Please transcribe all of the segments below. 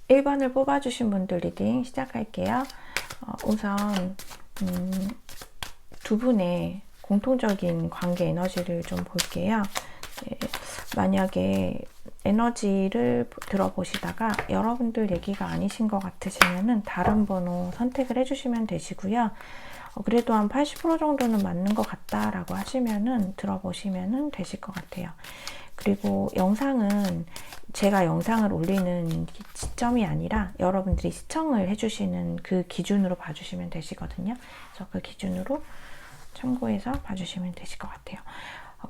1번을 뽑아주신 분들 리딩 시작할게요. 우선 두 분의 공통적인 관계 에너지를 좀 볼게요. 네, 만약에 에너지를 들어보시다가 여러분들 얘기가 아니신 것 같으시면은 다른 번호 선택을 해주시면 되시고요. 그래도 한 80% 정도는 맞는 것 같다라고 하시면은 들어보시면은 되실 것 같아요. 그리고 영상은 제가 영상을 올리는 시점이 아니라 여러분들이 시청을 해주시는 그 기준으로 봐주시면 되시거든요. 그래서 그 기준으로 참고해서 봐주시면 되실 것 같아요.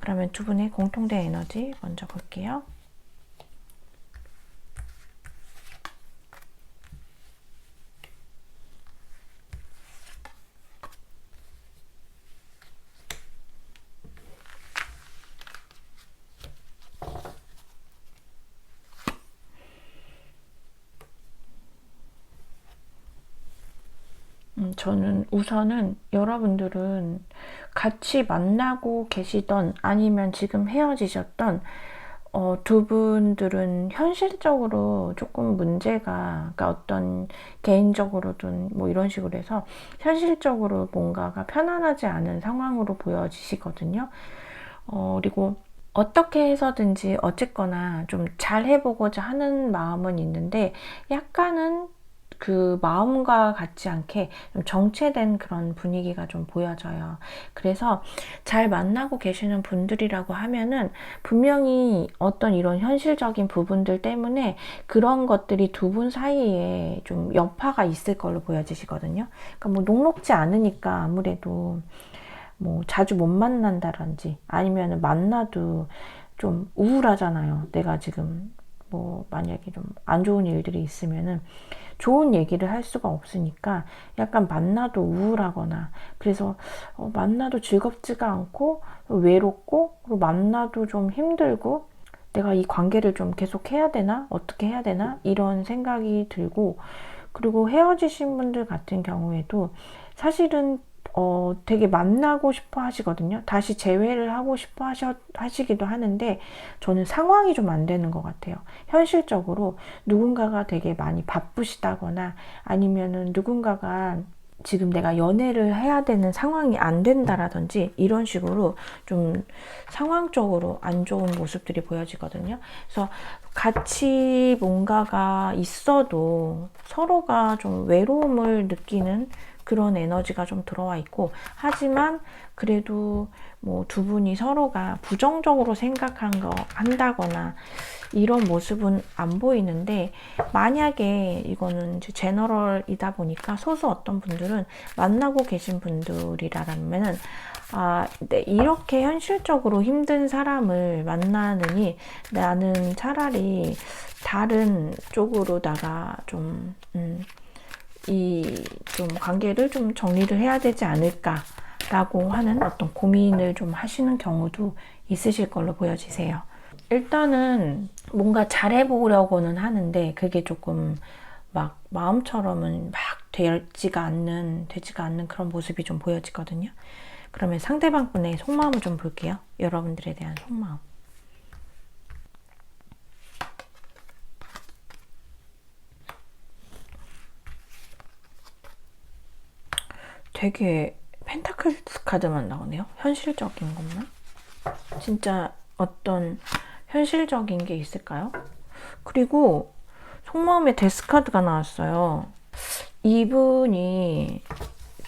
그러면 두 분의 공통된 에너지 먼저 볼게요. 저는 우선은 여러분들은 같이 만나고 계시던 아니면 지금 헤어지셨던 두 분들은 현실적으로 조금 문제가, 그러니까 어떤 개인적으로든 뭐 이런 식으로 해서 현실적으로 뭔가가 편안하지 않은 상황으로 보여지시거든요. 그리고 어떻게 해서든지 어쨌거나 좀 잘 해보고자 하는 마음은 있는데 약간은 그 마음과 같지 않게 좀 정체된 그런 분위기가 좀 보여져요. 그래서 잘 만나고 계시는 분들이라고 하면은 분명히 어떤 이런 현실적인 부분들 때문에 그런 것들이 두 분 사이에 좀 여파가 있을 걸로 보여지시거든요. 그러니까 뭐 녹록지 않으니까 아무래도 뭐 자주 못 만난다든지 아니면 만나도 좀 우울하잖아요. 내가 지금 뭐 만약에 좀 안 좋은 일들이 있으면은 좋은 얘기를 할 수가 없으니까 약간 만나도 우울하거나 그래서 만나도 즐겁지가 않고 외롭고 그리고 만나도 좀 힘들고 내가 이 관계를 좀 계속 해야 되나 어떻게 해야 되나 이런 생각이 들고 그리고 헤어지신 분들 같은 경우에도 사실은 되게 만나고 싶어 하시거든요. 다시 재회를 하고 싶어 하시기도 하는데 저는 상황이 좀 안 되는 것 같아요. 현실적으로 누군가가 되게 많이 바쁘시다거나 아니면은 누군가가 지금 내가 연애를 해야 되는 상황이 안 된다라든지 이런 식으로 좀 상황적으로 안 좋은 모습들이 보여지거든요. 그래서 같이 뭔가가 있어도 서로가 좀 외로움을 느끼는 그런 에너지가 좀 들어와 있고 하지만 그래도 뭐 두 분이 서로가 부정적으로 한다거나 이런 모습은 안 보이는데 만약에 이거는 제너럴이다 보니까 소수 어떤 분들은 만나고 계신 분들이라면은 네, 이렇게 현실적으로 힘든 사람을 만나느니 나는 차라리 다른 쪽으로다가 좀 관계를 좀 정리를 해야 되지 않을까라고 하는 어떤 고민을 좀 하시는 경우도 있으실 걸로 보여지세요. 일단은 뭔가 잘해보려고는 하는데 그게 조금 막 마음처럼은 막 되지가 않는 그런 모습이 좀 보여지거든요. 그러면 상대방 분의 속마음을 좀 볼게요. 여러분들에 대한 속마음. 되게 펜타클스 카드만 나오네요. 현실적인 것만. 진짜 어떤 현실적인 게 있을까요? 그리고 속마음에 데스카드가 나왔어요. 이분이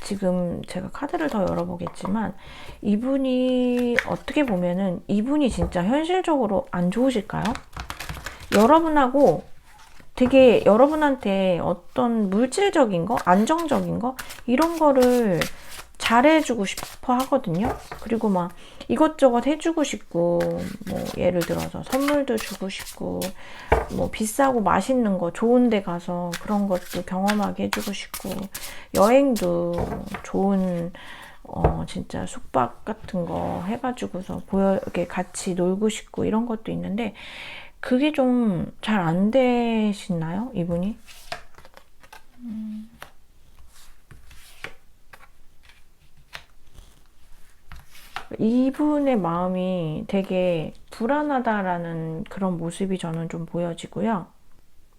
지금 제가 카드를 더 열어보겠지만 이분이 어떻게 보면은 이분이 진짜 현실적으로 안 좋으실까요? 여러분하고 되게 여러분한테 어떤 물질적인 거, 안정적인 거 이런 거를 잘해주고 싶어 하거든요. 그리고 막 이것저것 해주고 싶고 뭐 예를 들어서 선물도 주고 싶고 뭐 비싸고 맛있는 거 좋은 데 가서 그런 것도 경험하게 해주고 싶고 여행도 좋은 진짜 숙박 같은 거 해가지고서 이렇게 같이 놀고 싶고 이런 것도 있는데 그게 좀 잘 안 되시나요? 이분이? 이분의 마음이 되게 불안하다라는 그런 모습이 저는 좀 보여지고요.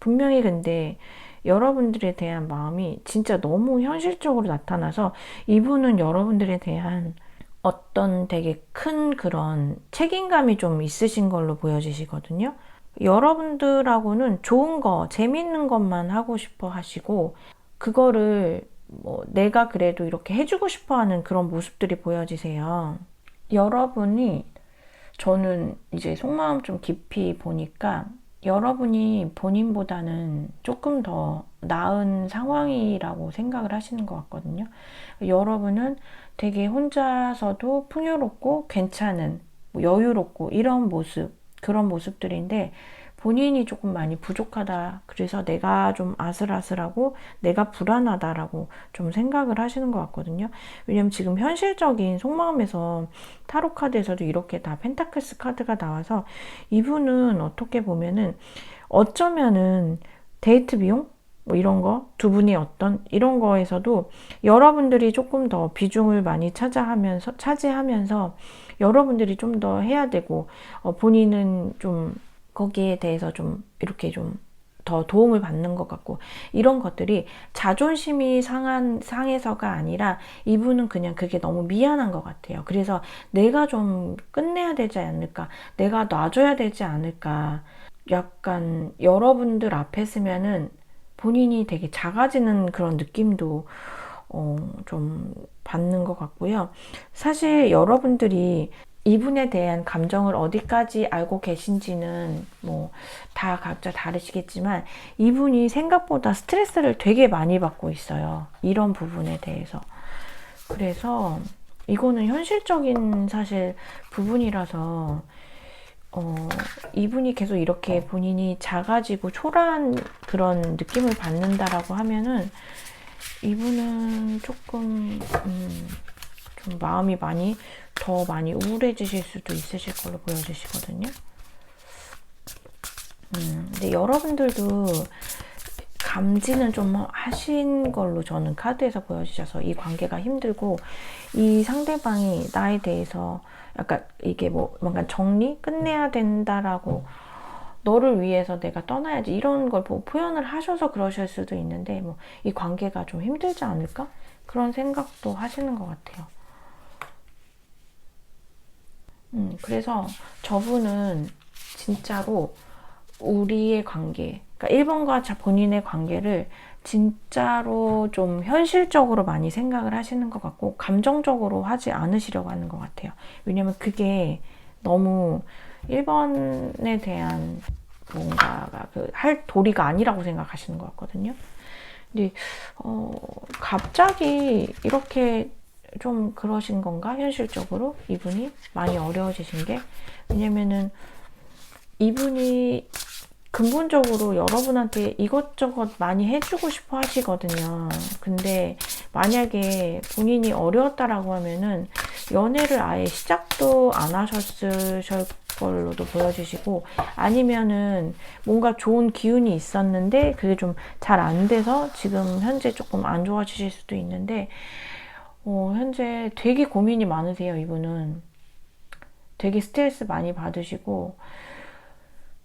분명히 근데 여러분들에 대한 마음이 진짜 너무 현실적으로 나타나서 이분은 여러분들에 대한 어떤 되게 큰 그런 책임감이 좀 있으신 걸로 보여지시거든요. 여러분들하고는 좋은 거, 재밌는 것만 하고 싶어 하시고, 그거를 뭐 내가 그래도 이렇게 해주고 싶어 하는 그런 모습들이 보여지세요. 여러분이, 저는 이제 속마음 좀 깊이 보니까 여러분이 본인보다는 조금 더 나은 상황이라고 생각을 하시는 것 같거든요. 여러분은 되게 혼자서도 풍요롭고 괜찮은, 여유롭고 이런 모습, 그런 모습들인데 본인이 조금 많이 부족하다. 그래서 내가 좀 아슬아슬하고 내가 불안하다라고 좀 생각을 하시는 것 같거든요. 왜냐면 지금 현실적인 속마음에서 타로 카드에서도 이렇게 다 펜타클스 카드가 나와서 이분은 어떻게 보면은 어쩌면은 데이트 비용? 뭐 이런 거, 두 분이 어떤 이런 거에서도 여러분들이 조금 더 비중을 많이 차지하면서 여러분들이 좀 더 해야 되고, 본인은 좀 거기에 대해서 좀 이렇게 좀 더 도움을 받는 것 같고, 이런 것들이 자존심이 상해서가 아니라 이분은 그냥 그게 너무 미안한 것 같아요. 그래서 내가 좀 끝내야 되지 않을까, 내가 놔줘야 되지 않을까, 약간 여러분들 앞에 서면은 본인이 되게 작아지는 그런 느낌도 좀 받는 것 같고요. 사실 여러분들이 이분에 대한 감정을 어디까지 알고 계신지는 뭐 다 각자 다르시겠지만 이분이 생각보다 스트레스를 되게 많이 받고 있어요. 이런 부분에 대해서. 그래서 이거는 현실적인 사실 부분이라서 이분이 계속 이렇게 본인이 작아지고 초라한 그런 느낌을 받는다라고 하면은 이분은 조금 좀 마음이 더 많이 우울해지실 수도 있으실 걸로 보여지시거든요. 근데 여러분들도 감지는 좀 하신 걸로 저는 카드에서 보여지셔서 이 관계가 힘들고 이 상대방이 나에 대해서 약간 이게 뭐 뭔가 끝내야 된다라고 너를 위해서 내가 떠나야지 이런 걸 표현을 하셔서 그러실 수도 있는데 뭐 이 관계가 좀 힘들지 않을까? 그런 생각도 하시는 것 같아요. 그래서 저분은 진짜로 우리의 관계, 그러니까 1번과 본인의 관계를 진짜로 좀 현실적으로 많이 생각을 하시는 것 같고 감정적으로 하지 않으시려고 하는 것 같아요. 왜냐면 그게 너무 1번에 대한 뭔가가 할 도리가 아니라고 생각하시는 것 같거든요. 근데 갑자기 이렇게 좀 그러신 건가? 현실적으로 이분이 많이 어려워지신 게, 왜냐면은 이분이 근본적으로 여러분한테 이것저것 많이 해주고 싶어 하시거든요. 근데 만약에 본인이 어려웠다라고 하면은 연애를 아예 시작도 안 하셨을 걸로도 보여지시고, 아니면은 뭔가 좋은 기운이 있었는데 그게 좀 잘 안 돼서 지금 현재 조금 안 좋아지실 수도 있는데, 현재 되게 고민이 많으세요. 이분은 되게 스트레스 많이 받으시고,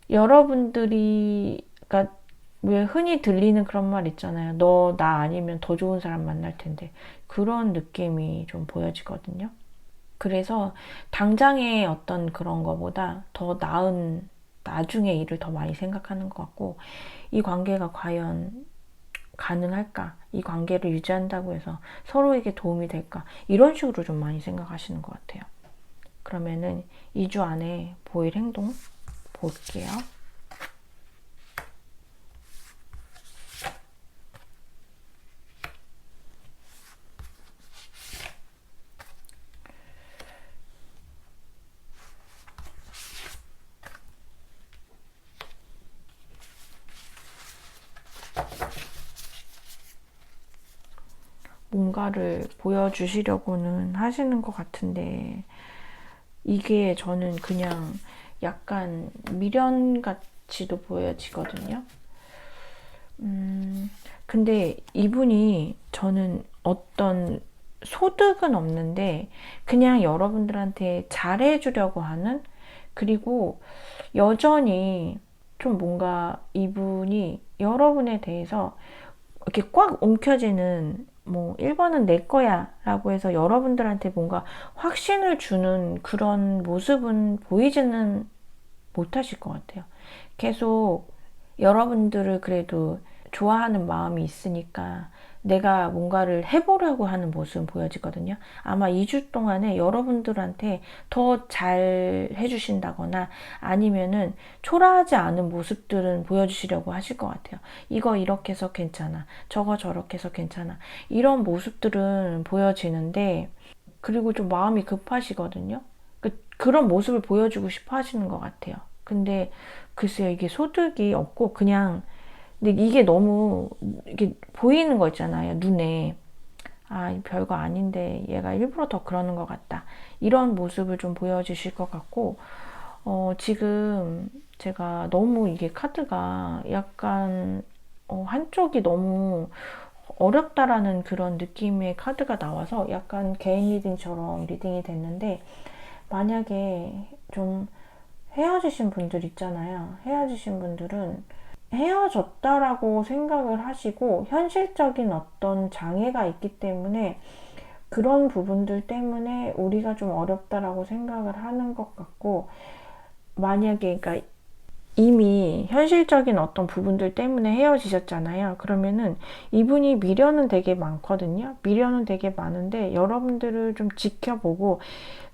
여러분들이, 그러니까 왜 흔히 들리는 그런 말 있잖아요. 너 나 아니면 더 좋은 사람 만날 텐데. 그런 느낌이 좀 보여지거든요. 그래서 당장의 어떤 그런 거보다 더 나은 나중의 일을 더 많이 생각하는 것 같고, 이 관계가 과연 가능할까? 이 관계를 유지한다고 해서 서로에게 도움이 될까? 이런 식으로 좀 많이 생각하시는 것 같아요. 그러면은 2주 안에 보일 행동 볼게요. 뭔가를 보여주시려고는 하시는 것 같은데 이게 저는 그냥 약간 미련같이도 보여지거든요. 근데 이분이 저는 어떤 소득은 없는데 그냥 여러분들한테 잘해주려고 하는, 그리고 여전히 좀 뭔가 이분이 여러분에 대해서 이렇게 꽉 움켜쥐는, 뭐 1번은 내 거야 라고 해서 여러분들한테 뭔가 확신을 주는 그런 모습은 보이지는 못하실 것 같아요. 계속 여러분들을 그래도 좋아하는 마음이 있으니까 내가 뭔가를 해보려고 하는 모습은 보여지거든요. 아마 2주 동안에 여러분들한테 더 잘 해주신다거나 아니면은 초라하지 않은 모습들은 보여주시려고 하실 것 같아요. 이거 이렇게 해서 괜찮아, 저거 저렇게 해서 괜찮아, 이런 모습들은 보여지는데, 그리고 좀 마음이 급하시거든요. 그런 모습을 보여주고 싶어 하시는 것 같아요. 근데 글쎄요, 이게 소득이 없고 그냥, 근데 이게 너무 이게 보이는 거 있잖아요, 눈에. 아, 별거 아닌데 얘가 일부러 더 그러는 것 같다, 이런 모습을 좀 보여주실 것 같고, 지금 제가 너무 이게 카드가 약간 한쪽이 너무 어렵다라는 그런 느낌의 카드가 나와서 약간 개인 리딩처럼 리딩이 됐는데, 만약에 좀 헤어지신 분들 있잖아요. 헤어지신 분들은 헤어졌다라고 생각을 하시고 현실적인 어떤 장애가 있기 때문에 그런 부분들 때문에 우리가 좀 어렵다라고 생각을 하는 것 같고, 만약에 그러니까 이미 현실적인 어떤 부분들 때문에 헤어지셨잖아요. 그러면은 이분이 미련은 되게 많거든요. 미련은 되게 많은데 여러분들을 좀 지켜보고,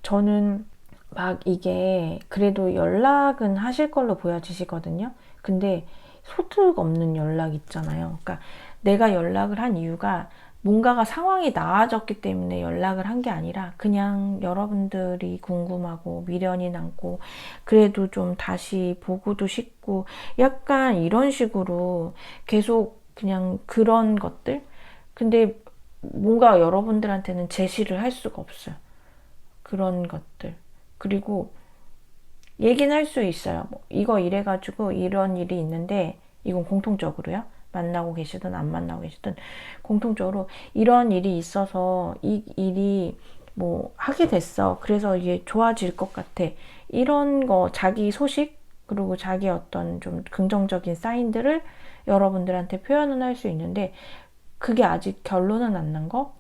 저는 막 이게 그래도 연락은 하실 걸로 보여지시거든요. 근데 소득 없는 연락 있잖아요. 그러니까 내가 연락을 한 이유가 뭔가가 상황이 나아졌기 때문에 연락을 한 게 아니라 그냥 여러분들이 궁금하고 미련이 남고 그래도 좀 다시 보고도 싶고 약간 이런 식으로 계속 그냥 그런 것들. 근데 뭔가 여러분들한테는 제시를 할 수가 없어요. 그런 것들. 그리고 얘기는 할 수 있어요. 뭐 이거 이래가지고 이런 일이 있는데, 이건 공통적으로요. 만나고 계시든 안 만나고 계시든 공통적으로 이런 일이 있어서 이 일이 뭐 하게 됐어. 그래서 이게 좋아질 것 같아. 이런 거 자기 소식, 그리고 자기 어떤 좀 긍정적인 사인들을 여러분들한테 표현은 할 수 있는데, 그게 아직 결론은 안 난 거?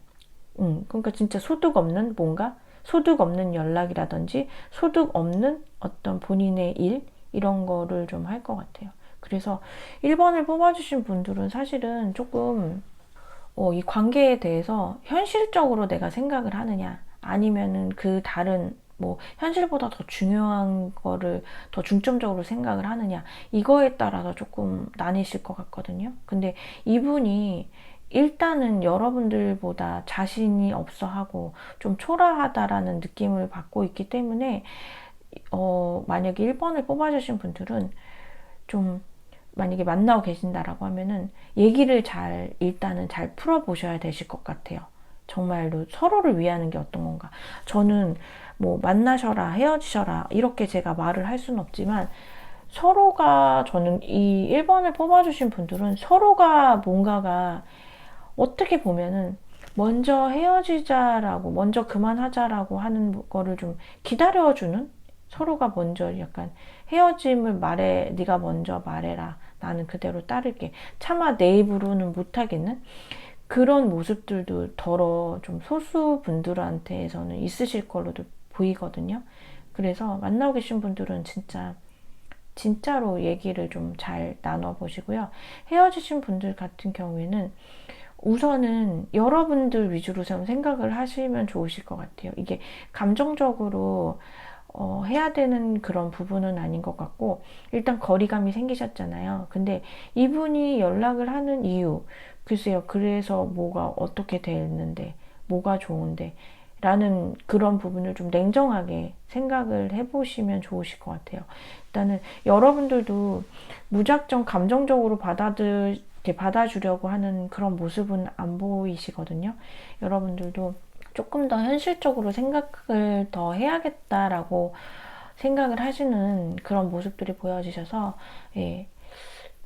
그러니까 진짜 소득 없는 뭔가, 소득 없는 연락이라든지 소득 없는 어떤 본인의 일, 이런 거를 좀 할 것 같아요. 그래서 1번을 뽑아주신 분들은 사실은 조금 이 관계에 대해서 현실적으로 내가 생각을 하느냐, 아니면은 그 다른 뭐 현실보다 더 중요한 거를 더 중점적으로 생각을 하느냐, 이거에 따라서 조금 나뉘실 것 같거든요. 근데 이분이 일단은 여러분들보다 자신이 없어 하고 좀 초라하다라는 느낌을 받고 있기 때문에, 만약에 1번을 뽑아주신 분들은 좀, 만약에 만나고 계신다라고 하면은 얘기를 일단은 잘 풀어보셔야 되실 것 같아요. 정말로 서로를 위하는 게 어떤 건가. 저는 뭐 만나셔라, 헤어지셔라, 이렇게 제가 말을 할 수는 없지만, 서로가, 저는 이 1번을 뽑아주신 분들은 서로가 뭔가가 어떻게 보면은 먼저 헤어지자라고, 먼저 그만하자라고 하는 거를 좀 기다려주는, 서로가 먼저 약간 헤어짐을 말해, 네가 먼저 말해라, 나는 그대로 따를게, 차마 내 입으로는 못하겠는 그런 모습들도 더러 좀 소수 분들한테서는 있으실 걸로도 보이거든요. 그래서 만나고 계신 분들은 진짜로 얘기를 좀 잘 나눠보시고요. 헤어지신 분들 같은 경우에는 우선은 여러분들 위주로 좀 생각을 하시면 좋으실 것 같아요. 이게 감정적으로 해야 되는 그런 부분은 아닌 것 같고, 일단 거리감이 생기셨잖아요. 근데 이분이 연락을 하는 이유, 글쎄요, 그래서 뭐가 어떻게 됐는데, 뭐가 좋은데, 라는 그런 부분을 좀 냉정하게 생각을 해보시면 좋으실 것 같아요. 일단은 여러분들도 무작정 감정적으로 받아주려고 하는 그런 모습은 안 보이시거든요. 여러분들도 조금 더 현실적으로 생각을 더 해야겠다라고 생각을 하시는 그런 모습들이 보여지셔서, 예,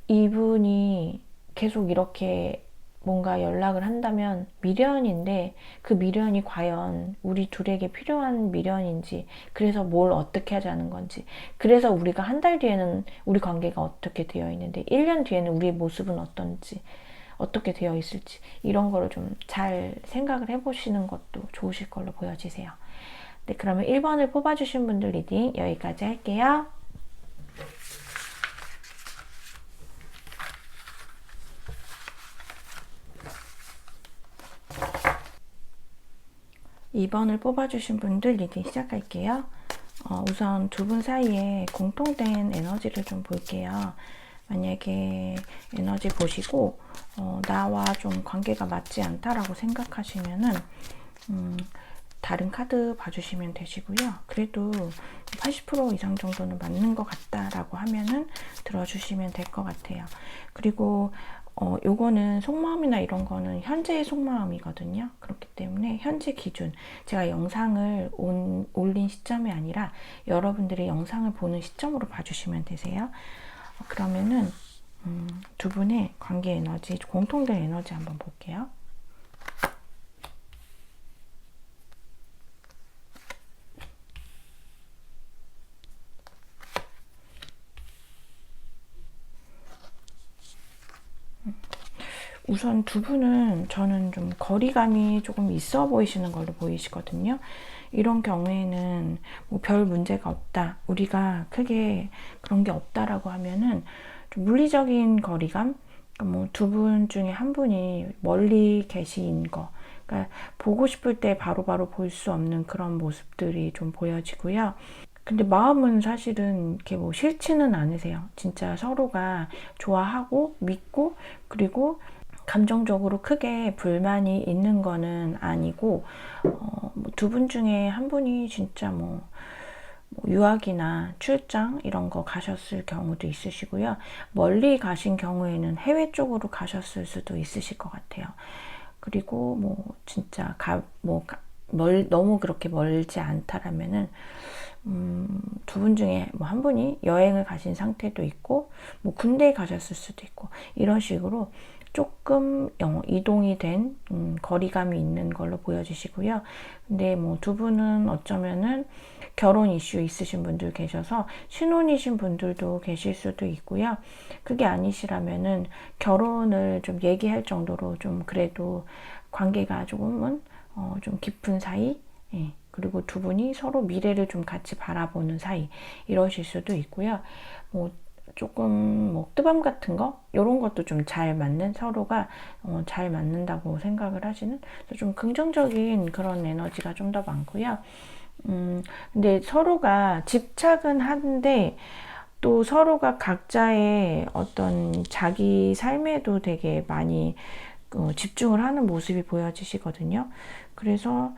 이분이 계속 이렇게 뭔가 연락을 한다면 미련인데 그 미련이 과연 우리 둘에게 필요한 미련인지, 그래서 뭘 어떻게 하자는 건지, 그래서 우리가 한 달 뒤에는 우리 관계가 어떻게 되어 있는데 1년 뒤에는 우리의 모습은 어떤지, 어떻게 되어 있을지, 이런 거를 좀 잘 생각을 해보시는 것도 좋으실 걸로 보여지세요. 네, 그러면 1번을 뽑아주신 분들 리딩 여기까지 할게요. 2번을 뽑아주신 분들 리딩 시작할게요. 우선 두 분 사이에 공통된 에너지를 좀 볼게요. 만약에 에너지 보시고 나와 좀 관계가 맞지 않다라고 생각하시면은 다른 카드 봐주시면 되시고요. 그래도 80% 이상 정도는 맞는 것 같다라고 하면은 들어주시면 될 것 같아요. 그리고 요거는 속마음이나 이런 거는 현재의 속마음이거든요. 그렇기 때문에 현재 기준, 제가 영상을 올린 시점이 아니라 여러분들이 영상을 보는 시점으로 봐주시면 되세요. 그러면은 두 분의 관계 에너지, 공통된 에너지 한번 볼게요. 우선 두 분은 저는 좀 거리감이 조금 있어 보이시는 걸로 보이시거든요. 이런 경우에는 뭐 별 문제가 없다, 우리가 크게 그런 게 없다라고 하면은 좀 물리적인 거리감, 뭐 두 분 중에 한 분이 멀리 계신 거, 그러니까 보고 싶을 때 바로바로 볼 수 없는 그런 모습들이 좀 보여지고요. 근데 마음은 사실은 이렇게 뭐 싫지는 않으세요. 진짜 서로가 좋아하고 믿고, 그리고 감정적으로 크게 불만이 있는 거는 아니고, 두 분 중에 한 분이 진짜 뭐 유학이나 출장 이런 거 가셨을 경우도 있으시고요. 멀리 가신 경우에는 해외 쪽으로 가셨을 수도 있으실 것 같아요. 그리고 뭐 진짜 너무 그렇게 멀지 않다라면은 두 분 중에 뭐 한 분이 여행을 가신 상태도 있고, 뭐 군대에 가셨을 수도 있고, 이런 식으로 조금 이동이 된 거리감이 있는 걸로 보여지시고요. 근데 뭐 두 분은 어쩌면은 결혼 이슈 있으신 분들 계셔서 신혼이신 분들도 계실 수도 있고요. 그게 아니시라면은 결혼을 좀 얘기할 정도로 좀 그래도 관계가 조금은 좀 깊은 사이, 예. 그리고 두 분이 서로 미래를 좀 같이 바라보는 사이, 이러실 수도 있고요. 뭐 조금 뭐 뜨밤 같은 거, 이런 것도 좀 잘 맞는, 서로가 잘 맞는다고 생각을 하시는, 좀 긍정적인 그런 에너지가 좀 더 많고요. 근데 서로가 집착은 한데 또 서로가 각자의 어떤 자기 삶에도 되게 많이 집중을 하는 모습이 보여지시거든요. 그래서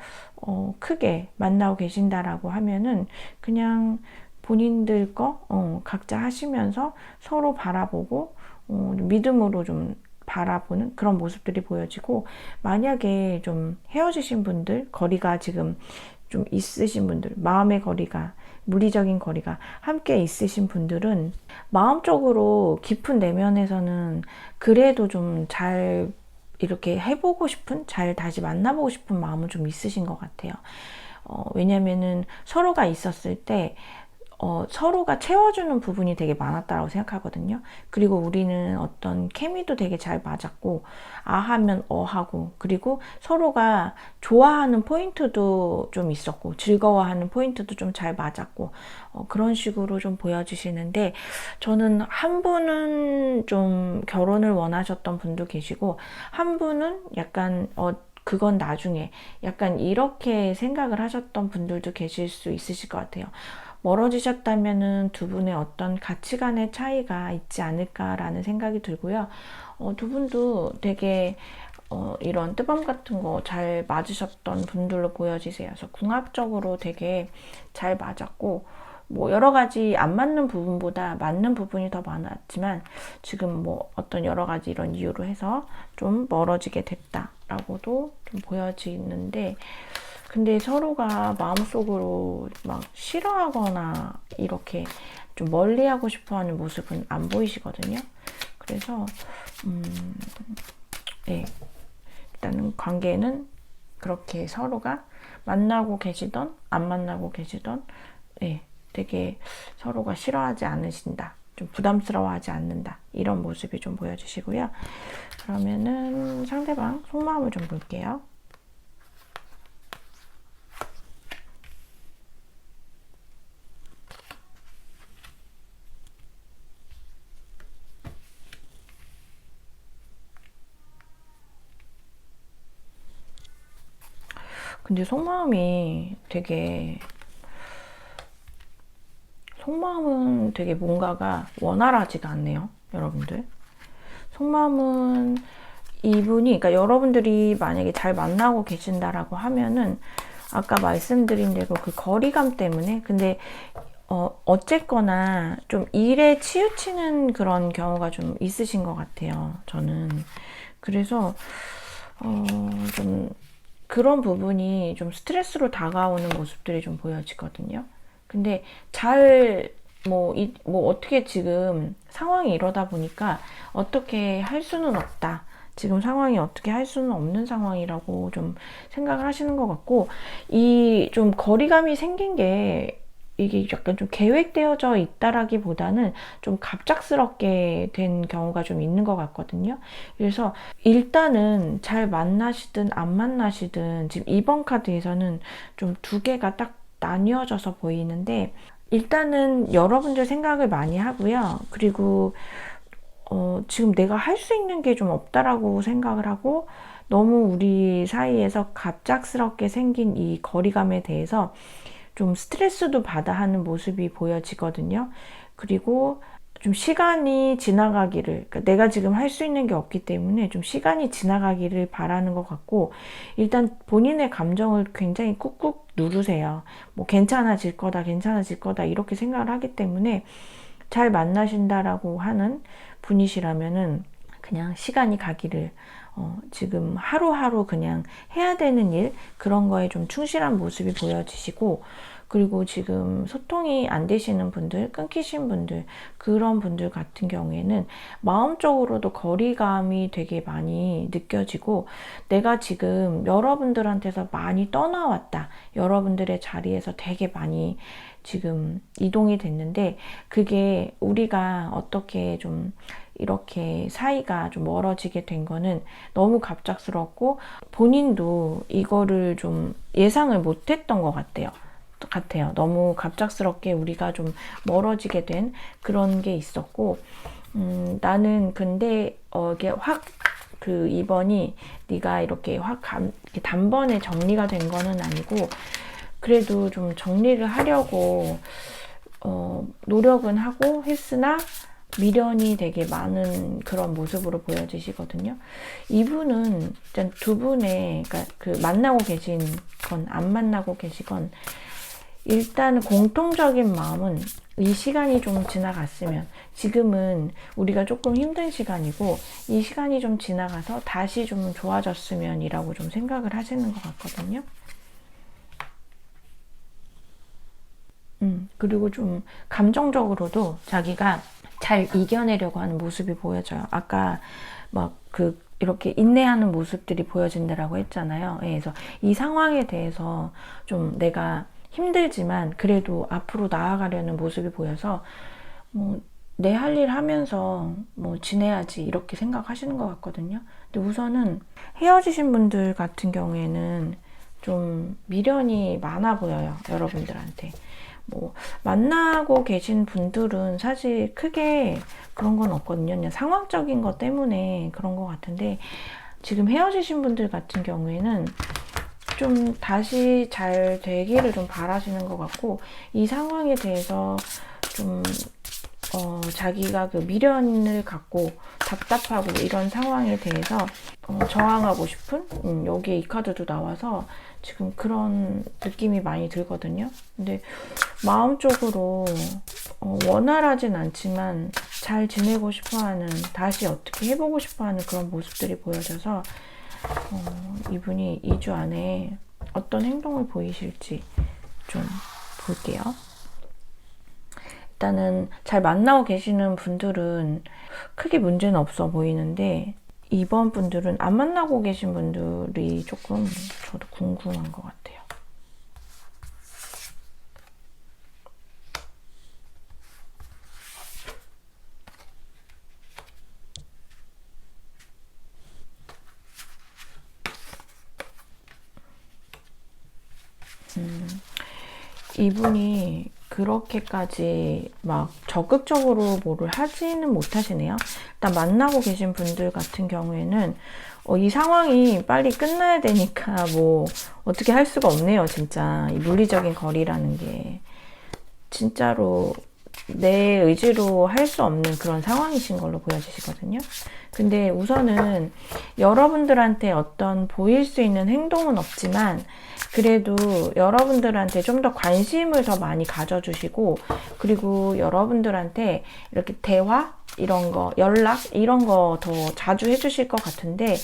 크게 만나고 계신다라고 하면은 그냥 본인들 거 각자 하시면서 서로 바라보고 믿음으로 좀 바라보는 그런 모습들이 보여지고, 만약에 좀 헤어지신 분들, 거리가 지금 좀 있으신 분들, 마음의 거리가, 물리적인 거리가 함께 있으신 분들은 마음적으로 깊은 내면에서는 그래도 좀 잘 이렇게 해보고 싶은, 잘 다시 만나보고 싶은 마음은 좀 있으신 것 같아요. 왜냐면은 서로가 있었을 때 서로가 채워주는 부분이 되게 많았다고 생각하거든요. 그리고 우리는 어떤 케미도 되게 잘 맞았고, 아 하면 하고, 그리고 서로가 좋아하는 포인트도 좀 있었고, 즐거워하는 포인트도 좀 잘 맞았고, 그런 식으로 좀 보여주시는데, 저는 한 분은 좀 결혼을 원하셨던 분도 계시고, 한 분은 약간 그건 나중에, 약간 이렇게 생각을 하셨던 분들도 계실 수 있으실 것 같아요. 멀어지셨다면은 두 분의 어떤 가치관의 차이가 있지 않을까라는 생각이 들고요. 두 분도 되게 이런 뜨밤 같은 거 잘 맞으셨던 분들로 보여지세요. 그래서 궁합적으로 되게 잘 맞았고, 뭐 여러 가지 안 맞는 부분보다 맞는 부분이 더 많았지만, 지금 뭐 어떤 여러 가지 이런 이유로 해서 좀 멀어지게 됐다라고도 좀 보여지는데, 근데 서로가 마음속으로 막 싫어하거나 이렇게 좀 멀리하고 싶어하는 모습은 안 보이시거든요. 그래서 네, 일단은 관계는 그렇게 서로가 만나고 계시던 안 만나고 계시던 네, 되게 서로가 싫어하지 않으신다, 좀 부담스러워하지 않는다, 이런 모습이 좀 보여지시고요. 그러면은 상대방 속마음을 좀 볼게요. 근데 속마음은 되게 뭔가가 원활하지가 않네요, 여러분들. 속마음은 이분이, 그러니까 여러분들이 만약에 잘 만나고 계신다라고 하면은 아까 말씀드린 대로 그 거리감 때문에, 근데 어쨌거나 좀 일에 치우치는 그런 경우가 좀 있으신 것 같아요, 저는. 그래서 좀 그런 부분이 좀 스트레스로 다가오는 모습들이 좀 보여지거든요. 근데 뭐 어떻게 지금 상황이 이러다 보니까 어떻게 할 수는 없다, 지금 상황이 어떻게 할 수는 없는 상황이라고 좀 생각을 하시는 것 같고, 이 좀 거리감이 생긴 게 이게 약간 좀 계획되어져 있다라기보다는 좀 갑작스럽게 된 경우가 좀 있는 것 같거든요. 그래서 일단은 잘 만나시든 안 만나시든 지금 이번 카드에서는 좀 두 개가 딱 나뉘어져서 보이는데, 일단은 여러분들 생각을 많이 하고요. 그리고 지금 내가 할 수 있는 게 좀 없다라고 생각을 하고, 너무 우리 사이에서 갑작스럽게 생긴 이 거리감에 대해서 좀 스트레스도 받아 하는 모습이 보여지거든요. 그리고 좀 시간이 지나가기를, 그러니까 내가 지금 할 수 있는 게 없기 때문에 좀 시간이 지나가기를 바라는 것 같고, 일단 본인의 감정을 굉장히 꾹꾹 누르세요. 뭐 괜찮아질 거다, 괜찮아질 거다, 이렇게 생각을 하기 때문에 잘 만나신다라고 하는 분이시라면은 그냥 시간이 가기를, 지금 하루하루 그냥 해야 되는 일, 그런 거에 좀 충실한 모습이 보여지시고, 그리고 지금 소통이 안 되시는 분들, 끊기신 분들, 그런 분들 같은 경우에는 마음적으로도 거리감이 되게 많이 느껴지고, 내가 지금 여러분들한테서 많이 떠나왔다, 여러분들의 자리에서 되게 많이 지금 이동이 됐는데, 그게 우리가 어떻게 좀 이렇게 사이가 좀 멀어지게 된 거는 너무 갑작스럽고, 본인도 이거를 좀 예상을 못 했던 것 같아요. 너무 갑작스럽게 우리가 좀 멀어지게 된 그런 게 있었고, 나는 근데 이게 확 이번이 네가 이렇게 이렇게 단번에 정리가 된 거는 아니고, 그래도 좀 정리를 하려고 노력은 하고 했으나 미련이 되게 많은 그런 모습으로 보여지시거든요. 이분은 일단 두 분의, 그러니까 그 만나고 계신 건 안 만나고 계시건, 일단 공통적인 마음은 이 시간이 좀 지나갔으면, 지금은 우리가 조금 힘든 시간이고 이 시간이 좀 지나가서 다시 좀 좋아졌으면 이라고 좀 생각을 하시는 것 같거든요. 그리고 좀 감정적으로도 자기가 잘 이겨내려고 하는 모습이 보여져요. 아까 이렇게 인내하는 모습들이 보여진다라고 했잖아요. 그래서 이 상황에 대해서 좀 내가 힘들지만 그래도 앞으로 나아가려는 모습이 보여서, 뭐 내 할 일 하면서 뭐 지내야지, 이렇게 생각하시는 것 같거든요. 근데 우선은 헤어지신 분들 같은 경우에는 좀 미련이 많아 보여요, 여러분들한테. 뭐 만나고 계신 분들은 사실 크게 그런 건 없거든요. 그냥 상황적인 것 때문에 그런 것 같은데, 지금 헤어지신 분들 같은 경우에는 좀 다시 잘 되기를 좀 바라시는 것 같고, 이 상황에 대해서 좀 자기가 그 미련을 갖고 답답하고 이런 상황에 대해서 저항하고 싶은, 여기에 이 카드도 나와서 지금 그런 느낌이 많이 들거든요. 근데 마음적으로 원활하진 않지만 잘 지내고 싶어하는, 다시 어떻게 해보고 싶어하는 그런 모습들이 보여져서 이분이 2주 안에 어떤 행동을 보이실지 좀 볼게요. 일단은 잘 만나고 계시는 분들은 크게 문제는 없어 보이는데, 이번 분들은 안 만나고 계신 분들이 조금 저도 궁금한 것 같아요. 이분이 그렇게까지 막 적극적으로 뭐를 하지는 못하시네요. 일단 만나고 계신 분들 같은 경우에는 이 상황이 빨리 끝나야 되니까 뭐 어떻게 할 수가 없네요. 진짜 이 물리적인 거리라는 게 진짜로 내 의지로 할 수 없는 그런 상황이신 걸로 보여지시거든요. 근데 우선은 여러분들한테 어떤 보일 수 있는 행동은 없지만 그래도 여러분들한테 좀 더 관심을 더 많이 가져주시고, 그리고 여러분들한테 이렇게 대화 이런 거, 연락 이런 거 더 자주 해주실 것 같은데,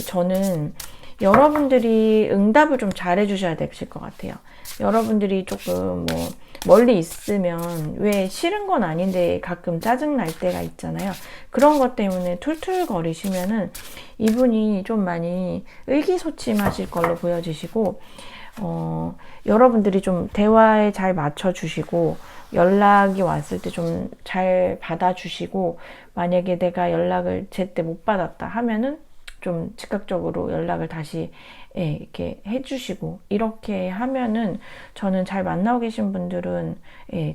저는 여러분들이 응답을 좀 잘 해주셔야 되실 것 같아요. 여러분들이 조금 뭐 멀리 있으면 왜 싫은 건 아닌데 가끔 짜증 날 때가 있잖아요. 그런 것 때문에 툴툴거리시면은 이분이 좀 많이 의기소침하실 걸로 보여지시고, 여러분들이 좀 대화에 잘 맞춰주시고, 연락이 왔을 때 좀 잘 받아주시고, 만약에 내가 연락을 제때 못 받았다 하면은 좀 즉각적으로 연락을 다시 이렇게 해주시고, 이렇게 하면은 저는 잘 만나고 계신 분들은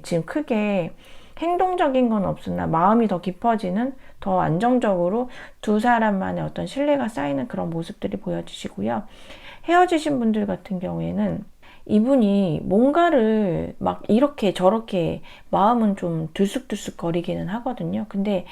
지금 크게 행동적인 건 없으나 마음이 더 깊어지는, 더 안정적으로 두 사람만의 어떤 신뢰가 쌓이는 그런 모습들이 보여지시고요. 헤어지신 분들 같은 경우에는 이분이 뭔가를 막 이렇게 저렇게 마음은 좀 들쑥들쑥 거리기는 하거든요. 근데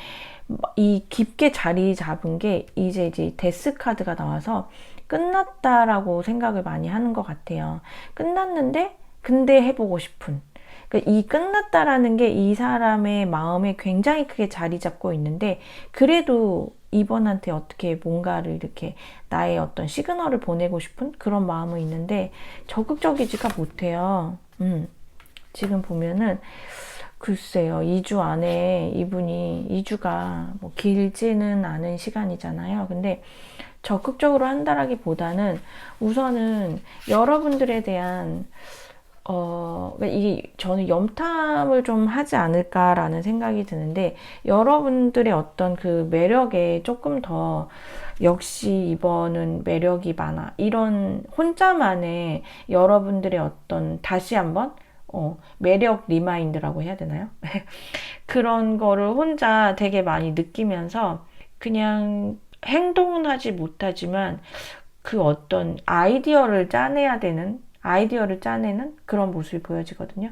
이 깊게 자리 잡은 게 이제 데스 카드가 나와서 끝났다라고 생각을 많이 하는 것 같아요. 끝났는데 근데 해보고 싶은, 그러니까 이 끝났다라는 게 이 사람의 마음에 굉장히 크게 자리 잡고 있는데, 그래도 이번한테 어떻게 뭔가를 이렇게 나의 어떤 시그널을 보내고 싶은 그런 마음은 있는데 적극적이지가 못해요. 지금 보면은 글쎄요, 2주 안에 이분이 2주가 뭐 길지는 않은 시간이잖아요. 근데 적극적으로 한다라기보다는 우선은 여러분들에 대한 이게 저는 염탐을 좀 하지 않을까라는 생각이 드는데, 여러분들의 어떤 그 매력에 조금 더 역시 이번은 매력이 많아, 이런 혼자만의 여러분들의 어떤 다시 한번 매력 리마인드라고 해야 되나요? 그런 거를 혼자 되게 많이 느끼면서 그냥 행동은 하지 못하지만 그 어떤 아이디어를 짜내는 그런 모습이 보여지거든요.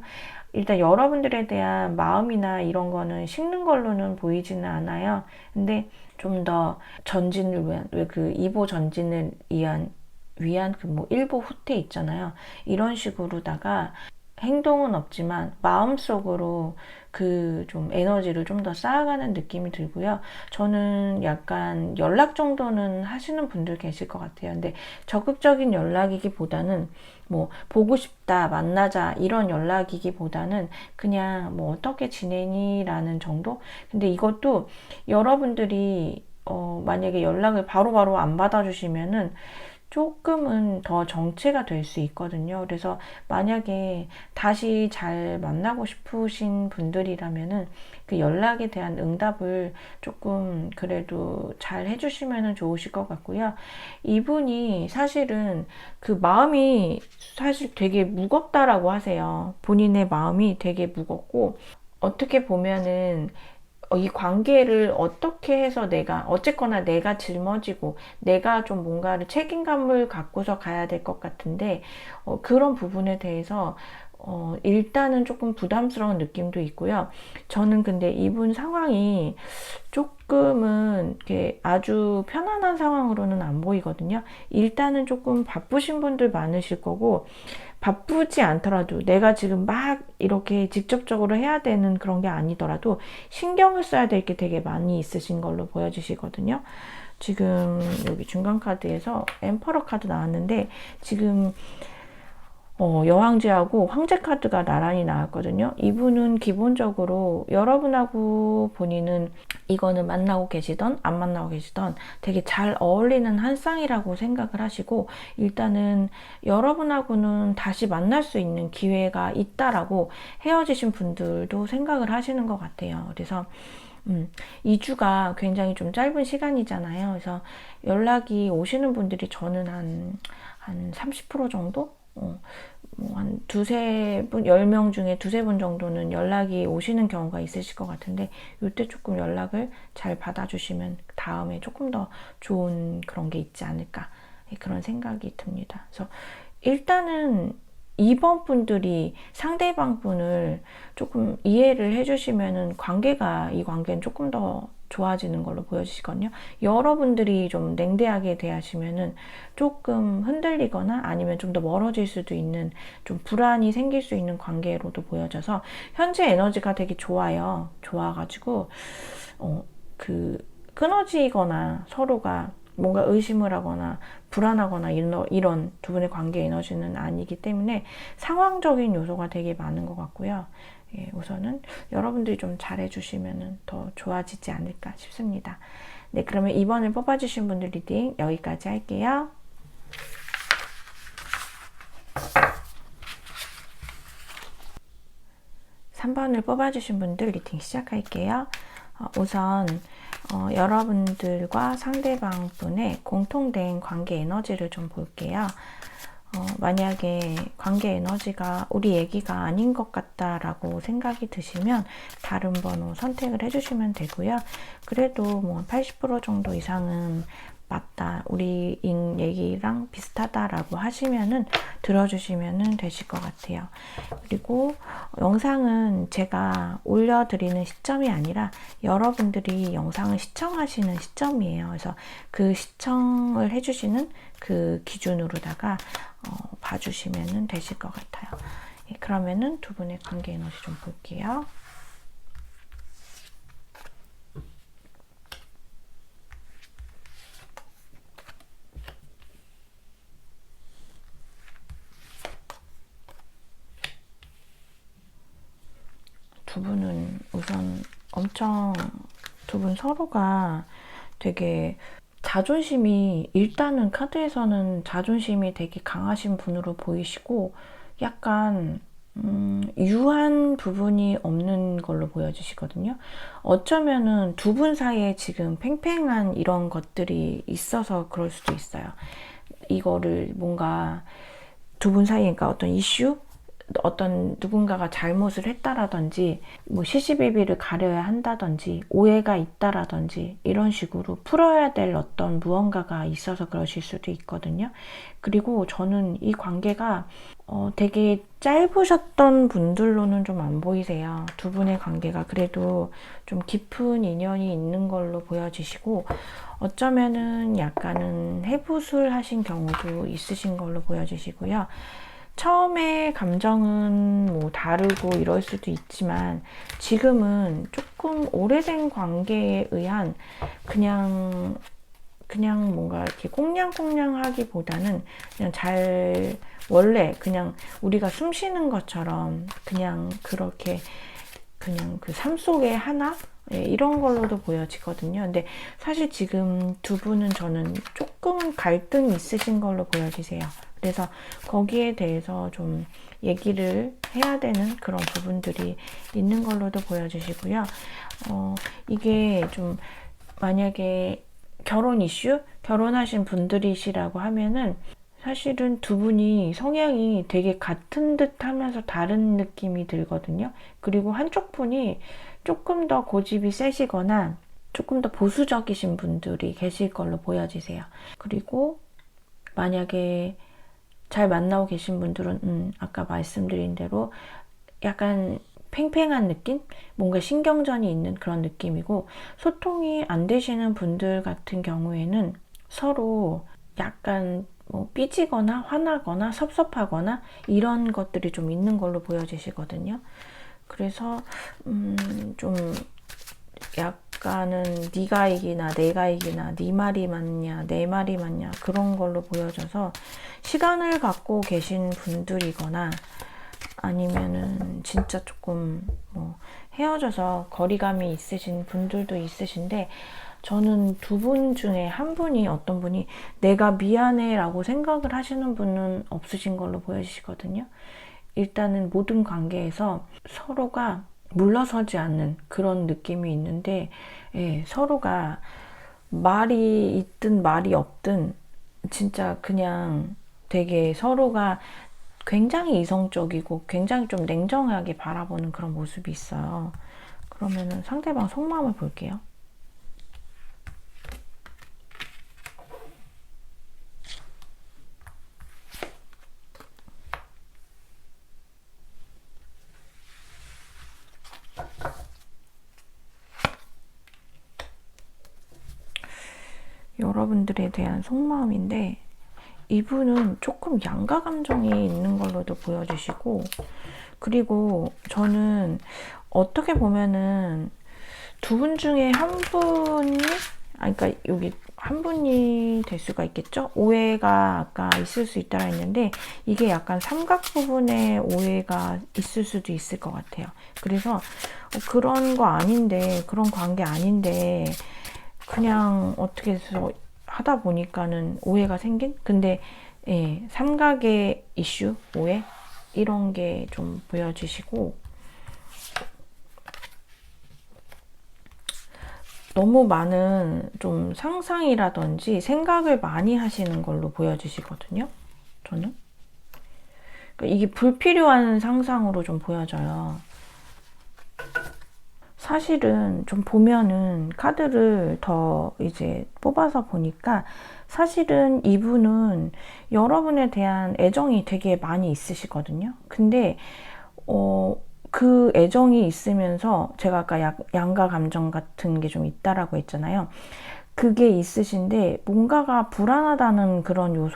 일단 여러분들에 대한 마음이나 이런 거는 식는 걸로는 보이지는 않아요. 근데 좀 더 전진을 위한, 왜 그 2보 전진을 위한 그 뭐 1보 후퇴 있잖아요. 이런 식으로다가 행동은 없지만 마음속으로 그 좀 에너지를 좀 더 쌓아가는 느낌이 들고요. 저는 약간 연락 정도는 하시는 분들 계실 것 같아요. 근데 적극적인 연락이기보다는 뭐 보고 싶다, 만나자 이런 연락이기보다는 그냥 뭐 어떻게 지내니 라는 정도? 근데 이것도 여러분들이 만약에 연락을 바로바로 안 받아주시면은 조금은 더 정체가 될 수 있거든요. 그래서 만약에 다시 잘 만나고 싶으신 분들이라면은 그 연락에 대한 응답을 조금 그래도 잘 해주시면 좋으실 것 같고요. 이분이 사실은 그 마음이 사실 되게 무겁다라고 하세요. 본인의 마음이 되게 무겁고, 어떻게 보면은 이 관계를 어떻게 해서 어쨌거나 내가 짊어지고 내가 좀 뭔가를 책임감을 갖고서 가야 될 것 같은데, 그런 부분에 대해서 일단은 조금 부담스러운 느낌도 있고요. 저는 근데 이분 상황이 조금은 이렇게 아주 편안한 상황으로는 안 보이거든요. 일단은 조금 바쁘신 분들 많으실 거고, 바쁘지 않더라도 내가 지금 막 이렇게 직접적으로 해야 되는 그런 게 아니더라도 신경을 써야 될 게 되게 많이 있으신 걸로 보여지시거든요. 지금 여기 중간 카드에서 엠퍼러 카드 나왔는데, 지금 여왕제하고 황제 카드가 나란히 나왔거든요. 이분은 기본적으로 여러분하고 본인은 이거는 만나고 계시던 안 만나고 계시던 되게 잘 어울리는 한 쌍이라고 생각을 하시고, 일단은 여러분하고는 다시 만날 수 있는 기회가 있다라고 헤어지신 분들도 생각을 하시는 것 같아요. 그래서 2주가 굉장히 좀 짧은 시간이잖아요. 그래서 연락이 오시는 분들이 저는 한 30% 정도? 한 두세 분, 10명 중에 두세 분 정도는 연락이 오시는 경우가 있으실 것 같은데, 이때 조금 연락을 잘 받아주시면 다음에 조금 더 좋은 그런 게 있지 않을까, 그런 생각이 듭니다. 그래서 일단은 이번 분들이 상대방 분을 조금 이해를 해주시면은 이 관계는 조금 더 좋아지는 걸로 보여지시거든요. 여러분들이 좀 냉대하게 대하시면은 조금 흔들리거나 아니면 좀 더 멀어질 수도 있는, 좀 불안이 생길 수 있는 관계로도 보여져서 현재 에너지가 되게 좋아요. 좋아가지고 끊어지거나 서로가 뭔가 의심을 하거나 불안하거나 이런 두 분의 관계 에너지는 아니기 때문에 상황적인 요소가 되게 많은 것 같고요. 우선은 여러분들이 좀 잘해주시면 더 좋아지지 않을까 싶습니다. 네, 그러면 이번에 뽑아주신 분들 리딩 여기까지 할게요. (3번을) 뽑아주신 분들 리딩 시작할게요. 우선 여러분들과 상대방 분의 공통된 관계 에너지를 좀 볼게요. 만약에 관계 에너지가 우리 얘기가 아닌 것 같다라고 생각이 드시면 다른 번호 선택을 해주시면 되고요. 그래도 뭐 80% 정도 이상은 맞다, 우리 얘기랑 비슷하다라고 하시면은 들어주시면 되실 것 같아요. 그리고 영상은 제가 올려드리는 시점이 아니라 여러분들이 영상을 시청하시는 시점이에요. 그래서 그 시청을 해주시는 그 기준으로다가 봐주시면 되실 것 같아요. 그러면은 두 분의 관계 에너지 좀 볼게요. 두 분은 우선 두 분 서로가 되게 일단은 카드에서는 자존심이 되게 강하신 분으로 보이시고, 약간 유한 부분이 없는 걸로 보여지시거든요. 어쩌면은 두 분 사이에 지금 팽팽한 이런 것들이 있어서 그럴 수도 있어요. 이거를 뭔가 두 분 사이에, 그러니까 어떤 이슈? 어떤 누군가가 잘못을 했다라든지 뭐 시시비비를 가려야 한다든지 오해가 있다라든지 이런 식으로 풀어야 될 어떤 무언가가 있어서 그러실 수도 있거든요. 그리고 저는 이 관계가 되게 짧으셨던 분들로는 좀 안 보이세요. 두 분의 관계가 그래도 좀 깊은 인연이 있는 걸로 보여지시고, 어쩌면은 약간은 해부술 하신 경우도 있으신 걸로 보여지시고요. 처음에 감정은 뭐 다르고 이럴 수도 있지만 지금은 조금 오래된 관계에 의한 그냥 뭔가 이렇게 꽁냥꽁냥 하기보다는 원래 그냥 우리가 숨 쉬는 것처럼 그냥 그렇게 그냥 그 삶 속의 하나? 이런 걸로도 보여지거든요. 근데 사실 지금 두 분은 저는 조금 갈등이 있으신 걸로 보여지세요. 그래서 거기에 대해서 좀 얘기를 해야 되는 그런 부분들이 있는 걸로도 보여지시고요. 이게 좀 만약에 결혼 이슈? 결혼하신 분들이시라고 하면은 사실은 두 분이 성향이 되게 같은 듯 하면서 다른 느낌이 들거든요. 그리고 한쪽 분이 조금 더 고집이 세시거나 조금 더 보수적이신 분들이 계실 걸로 보여지세요. 그리고 만약에 잘 만나고 계신 분들은 아까 말씀드린 대로 약간 팽팽한 느낌? 뭔가 신경전이 있는 그런 느낌이고, 소통이 안 되시는 분들 같은 경우에는 서로 약간 뭐 삐지거나 화나거나 섭섭하거나 이런 것들이 좀 있는 걸로 보여지시거든요. 그래서 좀 약간은 네가 이기나 내가 이기나 네 말이 맞냐 내 말이 맞냐 그런 걸로 보여져서 시간을 갖고 계신 분들이거나 아니면은 진짜 조금 뭐 헤어져서 거리감이 있으신 분들도 있으신데, 저는 두 분 중에 한 분이, 어떤 분이 내가 미안해 라고 생각을 하시는 분은 없으신 걸로 보여지시거든요. 일단은 모든 관계에서 서로가 물러서지 않는 그런 느낌이 있는데, 예, 서로가 말이 있든 말이 없든 진짜 그냥 되게 서로가 굉장히 이성적이고 굉장히 좀 냉정하게 바라보는 그런 모습이 있어요. 그러면은 상대방 속마음을 볼게요. 여러분들에 대한 속마음인데, 이분은 조금 양가 감정이 있는 걸로도 보여주시고, 그리고 저는 어떻게 보면은 두 분 중에 한 분이, 그러니까 여기 한 분이 될 수가 있겠죠? 오해가 아까 있을 수 있다라 했는데, 이게 약간 삼각 부분에 오해가 있을 수도 있을 것 같아요. 그래서 그런 거 아닌데, 그런 관계 아닌데 그냥 어떻게 해서 하다 보니까는 오해가 생긴? 근데 예, 삼각의 이슈, 오해 이런 게 좀 보여지시고, 너무 많은 좀 상상이라든지 생각을 많이 하시는 걸로 보여지시거든요. 저는 이게 불필요한 상상으로 좀 보여져요. 사실은 좀 보면은 카드를 더 이제 뽑아서 보니까, 사실은 이분은 여러분에 대한 애정이 되게 많이 있으시거든요. 근데 그 애정이 있으면서 제가 아까 양가 감정 같은 게 좀 있다라고 했잖아요. 그게 있으신데 뭔가가 불안하다는 그런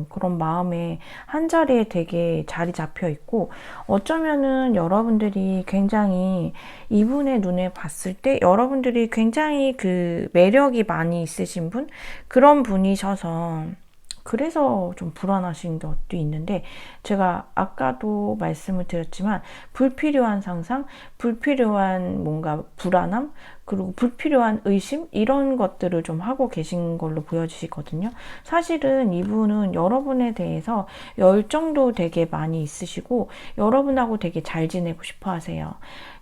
그런 마음에 한 자리에 되게 자리 잡혀 있고, 어쩌면은 여러분들이 굉장히 이분의 눈에 봤을 때 여러분들이 굉장히 그 매력이 많이 있으신 분, 그런 분이셔서 그래서 좀 불안하신 것도 있는데, 제가 아까도 말씀을 드렸지만 불필요한 상상, 불필요한 뭔가 불안함, 그리고 불필요한 의심, 이런 것들을 좀 하고 계신 걸로 보여지시거든요. 사실은 이분은 여러분에 대해서 열정도 되게 많이 있으시고 여러분하고 되게 잘 지내고 싶어 하세요.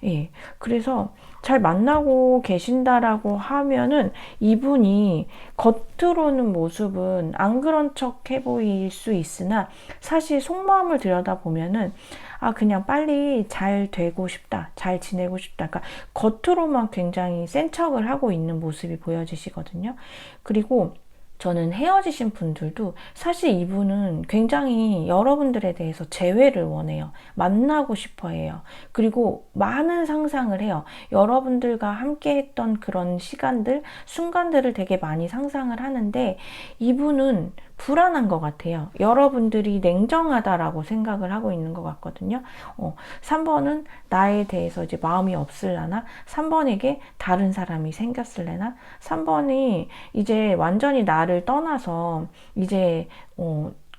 예, 그래서 잘 만나고 계신다라고 하면은 이분이 겉으로는 모습은 안 그런 척 해 보일 수 있으나, 사실 속마음을 들여다보면은 그냥 빨리 잘 되고 싶다, 잘 지내고 싶다. 그러니까 겉으로만 굉장히 센 척을 하고 있는 모습이 보여지시거든요. 그리고 저는 헤어지신 분들도 사실 이분은 굉장히 여러분들에 대해서 재회를 원해요. 만나고 싶어 해요. 그리고 많은 상상을 해요. 여러분들과 함께 했던 그런 시간들, 순간들을 되게 많이 상상을 하는데, 이분은 불안한 것 같아요. 여러분들이 냉정하다라고 생각을 하고 있는 것 같거든요. 3번은 나에 대해서 이제 마음이 없을라나, 3번에게 다른 사람이 생겼을래나, 3번이 이제 완전히 나를 떠나서 이제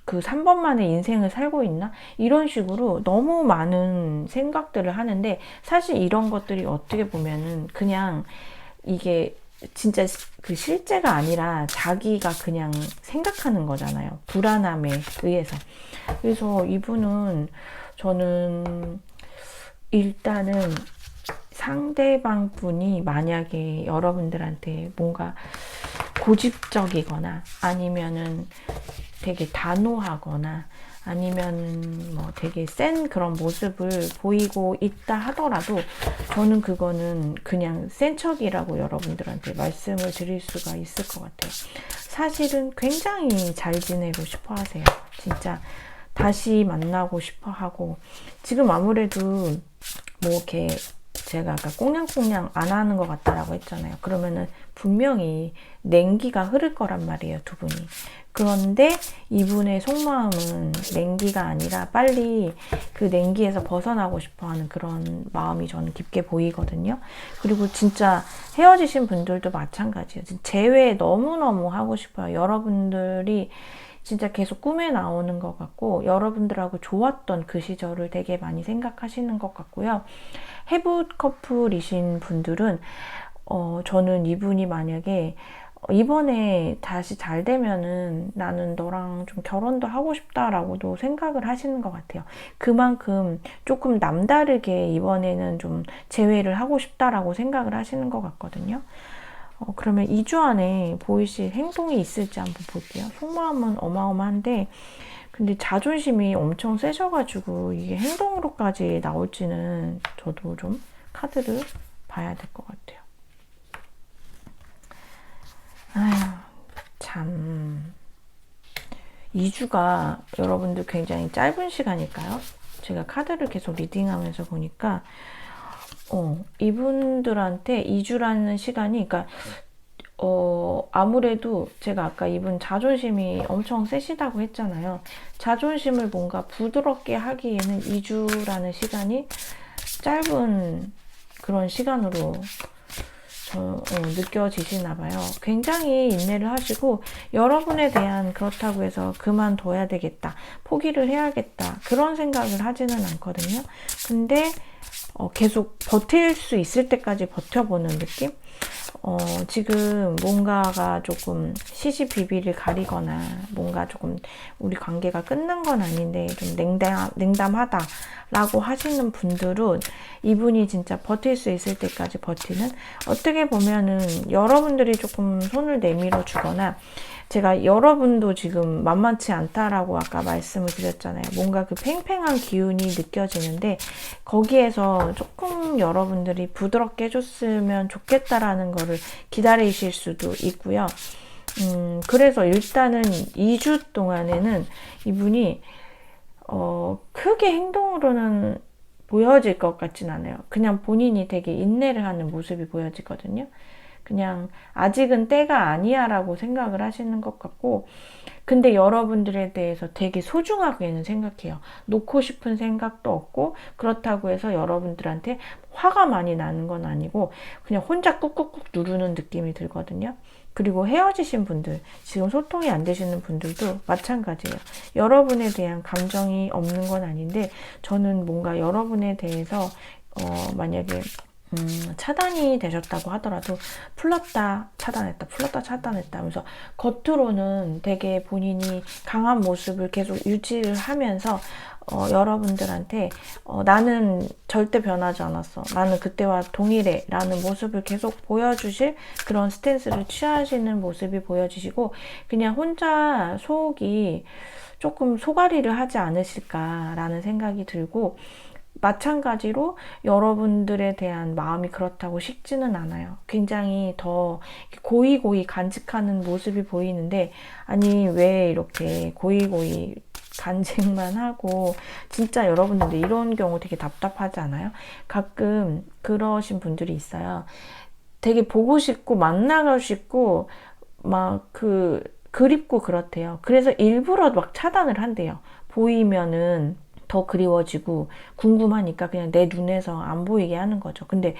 그 3번만의 인생을 살고 있나? 이런 식으로 너무 많은 생각들을 하는데, 사실 이런 것들이 어떻게 보면은 그냥 이게 진짜 그 실제가 아니라 자기가 그냥 생각하는 거잖아요. 불안함에 의해서. 그래서 이분은, 저는 일단은 상대방 분이 만약에 여러분들한테 뭔가 고집적이거나 아니면은 되게 단호하거나 아니면 뭐 되게 센 그런 모습을 보이고 있다 하더라도, 저는 그거는 그냥 센 척이라고 여러분들한테 말씀을 드릴 수가 있을 것 같아요. 사실은 굉장히 잘 지내고 싶어 하세요. 진짜 다시 만나고 싶어 하고, 지금 아무래도 뭐 이렇게 제가 아까 꽁냥꽁냥 안 하는 것 같다라고 했잖아요. 그러면은 분명히 냉기가 흐를 거란 말이에요, 두 분이. 그런데 이분의 속마음은 냉기가 아니라 빨리 그 냉기에서 벗어나고 싶어 하는 그런 마음이 저는 깊게 보이거든요. 그리고 진짜 헤어지신 분들도 마찬가지예요. 재회 너무너무 하고 싶어요. 여러분들이 진짜 계속 꿈에 나오는 것 같고 여러분들하고 좋았던 그 시절을 되게 많이 생각하시는 것 같고요. 해부 커플이신 분들은 저는 이분이 만약에 이번에 다시 잘 되면은 나는 너랑 좀 결혼도 하고 싶다라고도 생각을 하시는 것 같아요. 그만큼 조금 남다르게 이번에는 좀 재회를 하고 싶다라고 생각을 하시는 것 같거든요. 그러면 2주 안에 보이실 행동이 있을지 한번 볼게요. 속마음은 어마어마한데 근데 자존심이 엄청 세셔가지고 이게 행동으로까지 나올지는 저도 좀 카드를 봐야 될 것 같아요. 아휴, 참. 2주가 여러분들 굉장히 짧은 시간일까요? 제가 카드를 계속 리딩하면서 보니까 이분들한테 2주라는 시간이, 그러니까 아무래도 제가 아까 이분 자존심이 엄청 세시다고 했잖아요. 자존심을 뭔가 부드럽게 하기에는 2주라는 시간이 짧은 그런 시간으로 느껴지시나 봐요. 굉장히 인내를 하시고 여러분에 대한 그렇다고 해서 그만둬야 되겠다, 포기를 해야겠다 그런 생각을 하지는 않거든요. 근데 계속 버틸 수 있을 때까지 버텨보는 느낌? 지금 뭔가가 조금 시시비비를 가리거나 뭔가 조금 우리 관계가 끝난 건 아닌데 좀 냉담하다라고 하시는 분들은 이분이 진짜 버틸 수 있을 때까지 버티는, 어떻게 보면은 여러분들이 조금 손을 내밀어 주거나, 제가 여러분도 지금 만만치 않다라고 아까 말씀을 드렸잖아요. 뭔가 그 팽팽한 기운이 느껴지는데 거기에서 조금 여러분들이 부드럽게 해줬으면 좋겠다라는 거를 기다리실 수도 있고요. 그래서 일단은 2주 동안에는 이분이 크게 행동으로는 보여질 것 같진 않아요. 그냥 본인이 되게 인내를 하는 모습이 보여지거든요. 그냥 아직은 때가 아니야 라고 생각을 하시는 것 같고, 근데 여러분들에 대해서 되게 소중하게는 생각해요. 놓고 싶은 생각도 없고, 그렇다고 해서 여러분들한테 화가 많이 나는 건 아니고 그냥 혼자 꾹꾹꾹 누르는 느낌이 들거든요. 그리고 헤어지신 분들, 지금 소통이 안 되시는 분들도 마찬가지예요. 여러분에 대한 감정이 없는 건 아닌데 저는 뭔가 여러분에 대해서 만약에 차단이 되셨다고 하더라도 풀렀다 차단했다 풀렀다 차단했다 하면서 겉으로는 되게 본인이 강한 모습을 계속 유지를 하면서 여러분들한테 나는 절대 변하지 않았어, 나는 그때와 동일해 라는 모습을 계속 보여주실 그런 스탠스를 취하시는 모습이 보여지시고, 그냥 혼자 속이 조금 소가리를 하지 않으실까라는 생각이 들고, 마찬가지로 여러분들에 대한 마음이 그렇다고 식지는 않아요. 굉장히 더 고이고이 간직하는 모습이 보이는데, 아니 왜 이렇게 고이고이 간직만 하고, 진짜 여러분들 이런 경우 되게 답답하지 않아요? 가끔 그러신 분들이 있어요. 되게 보고 싶고 만나고 싶고 막 그립고 그렇대요. 그래서 일부러 막 차단을 한대요. 보이면은 더 그리워지고 궁금하니까 그냥 내 눈에서 안 보이게 하는 거죠. 근데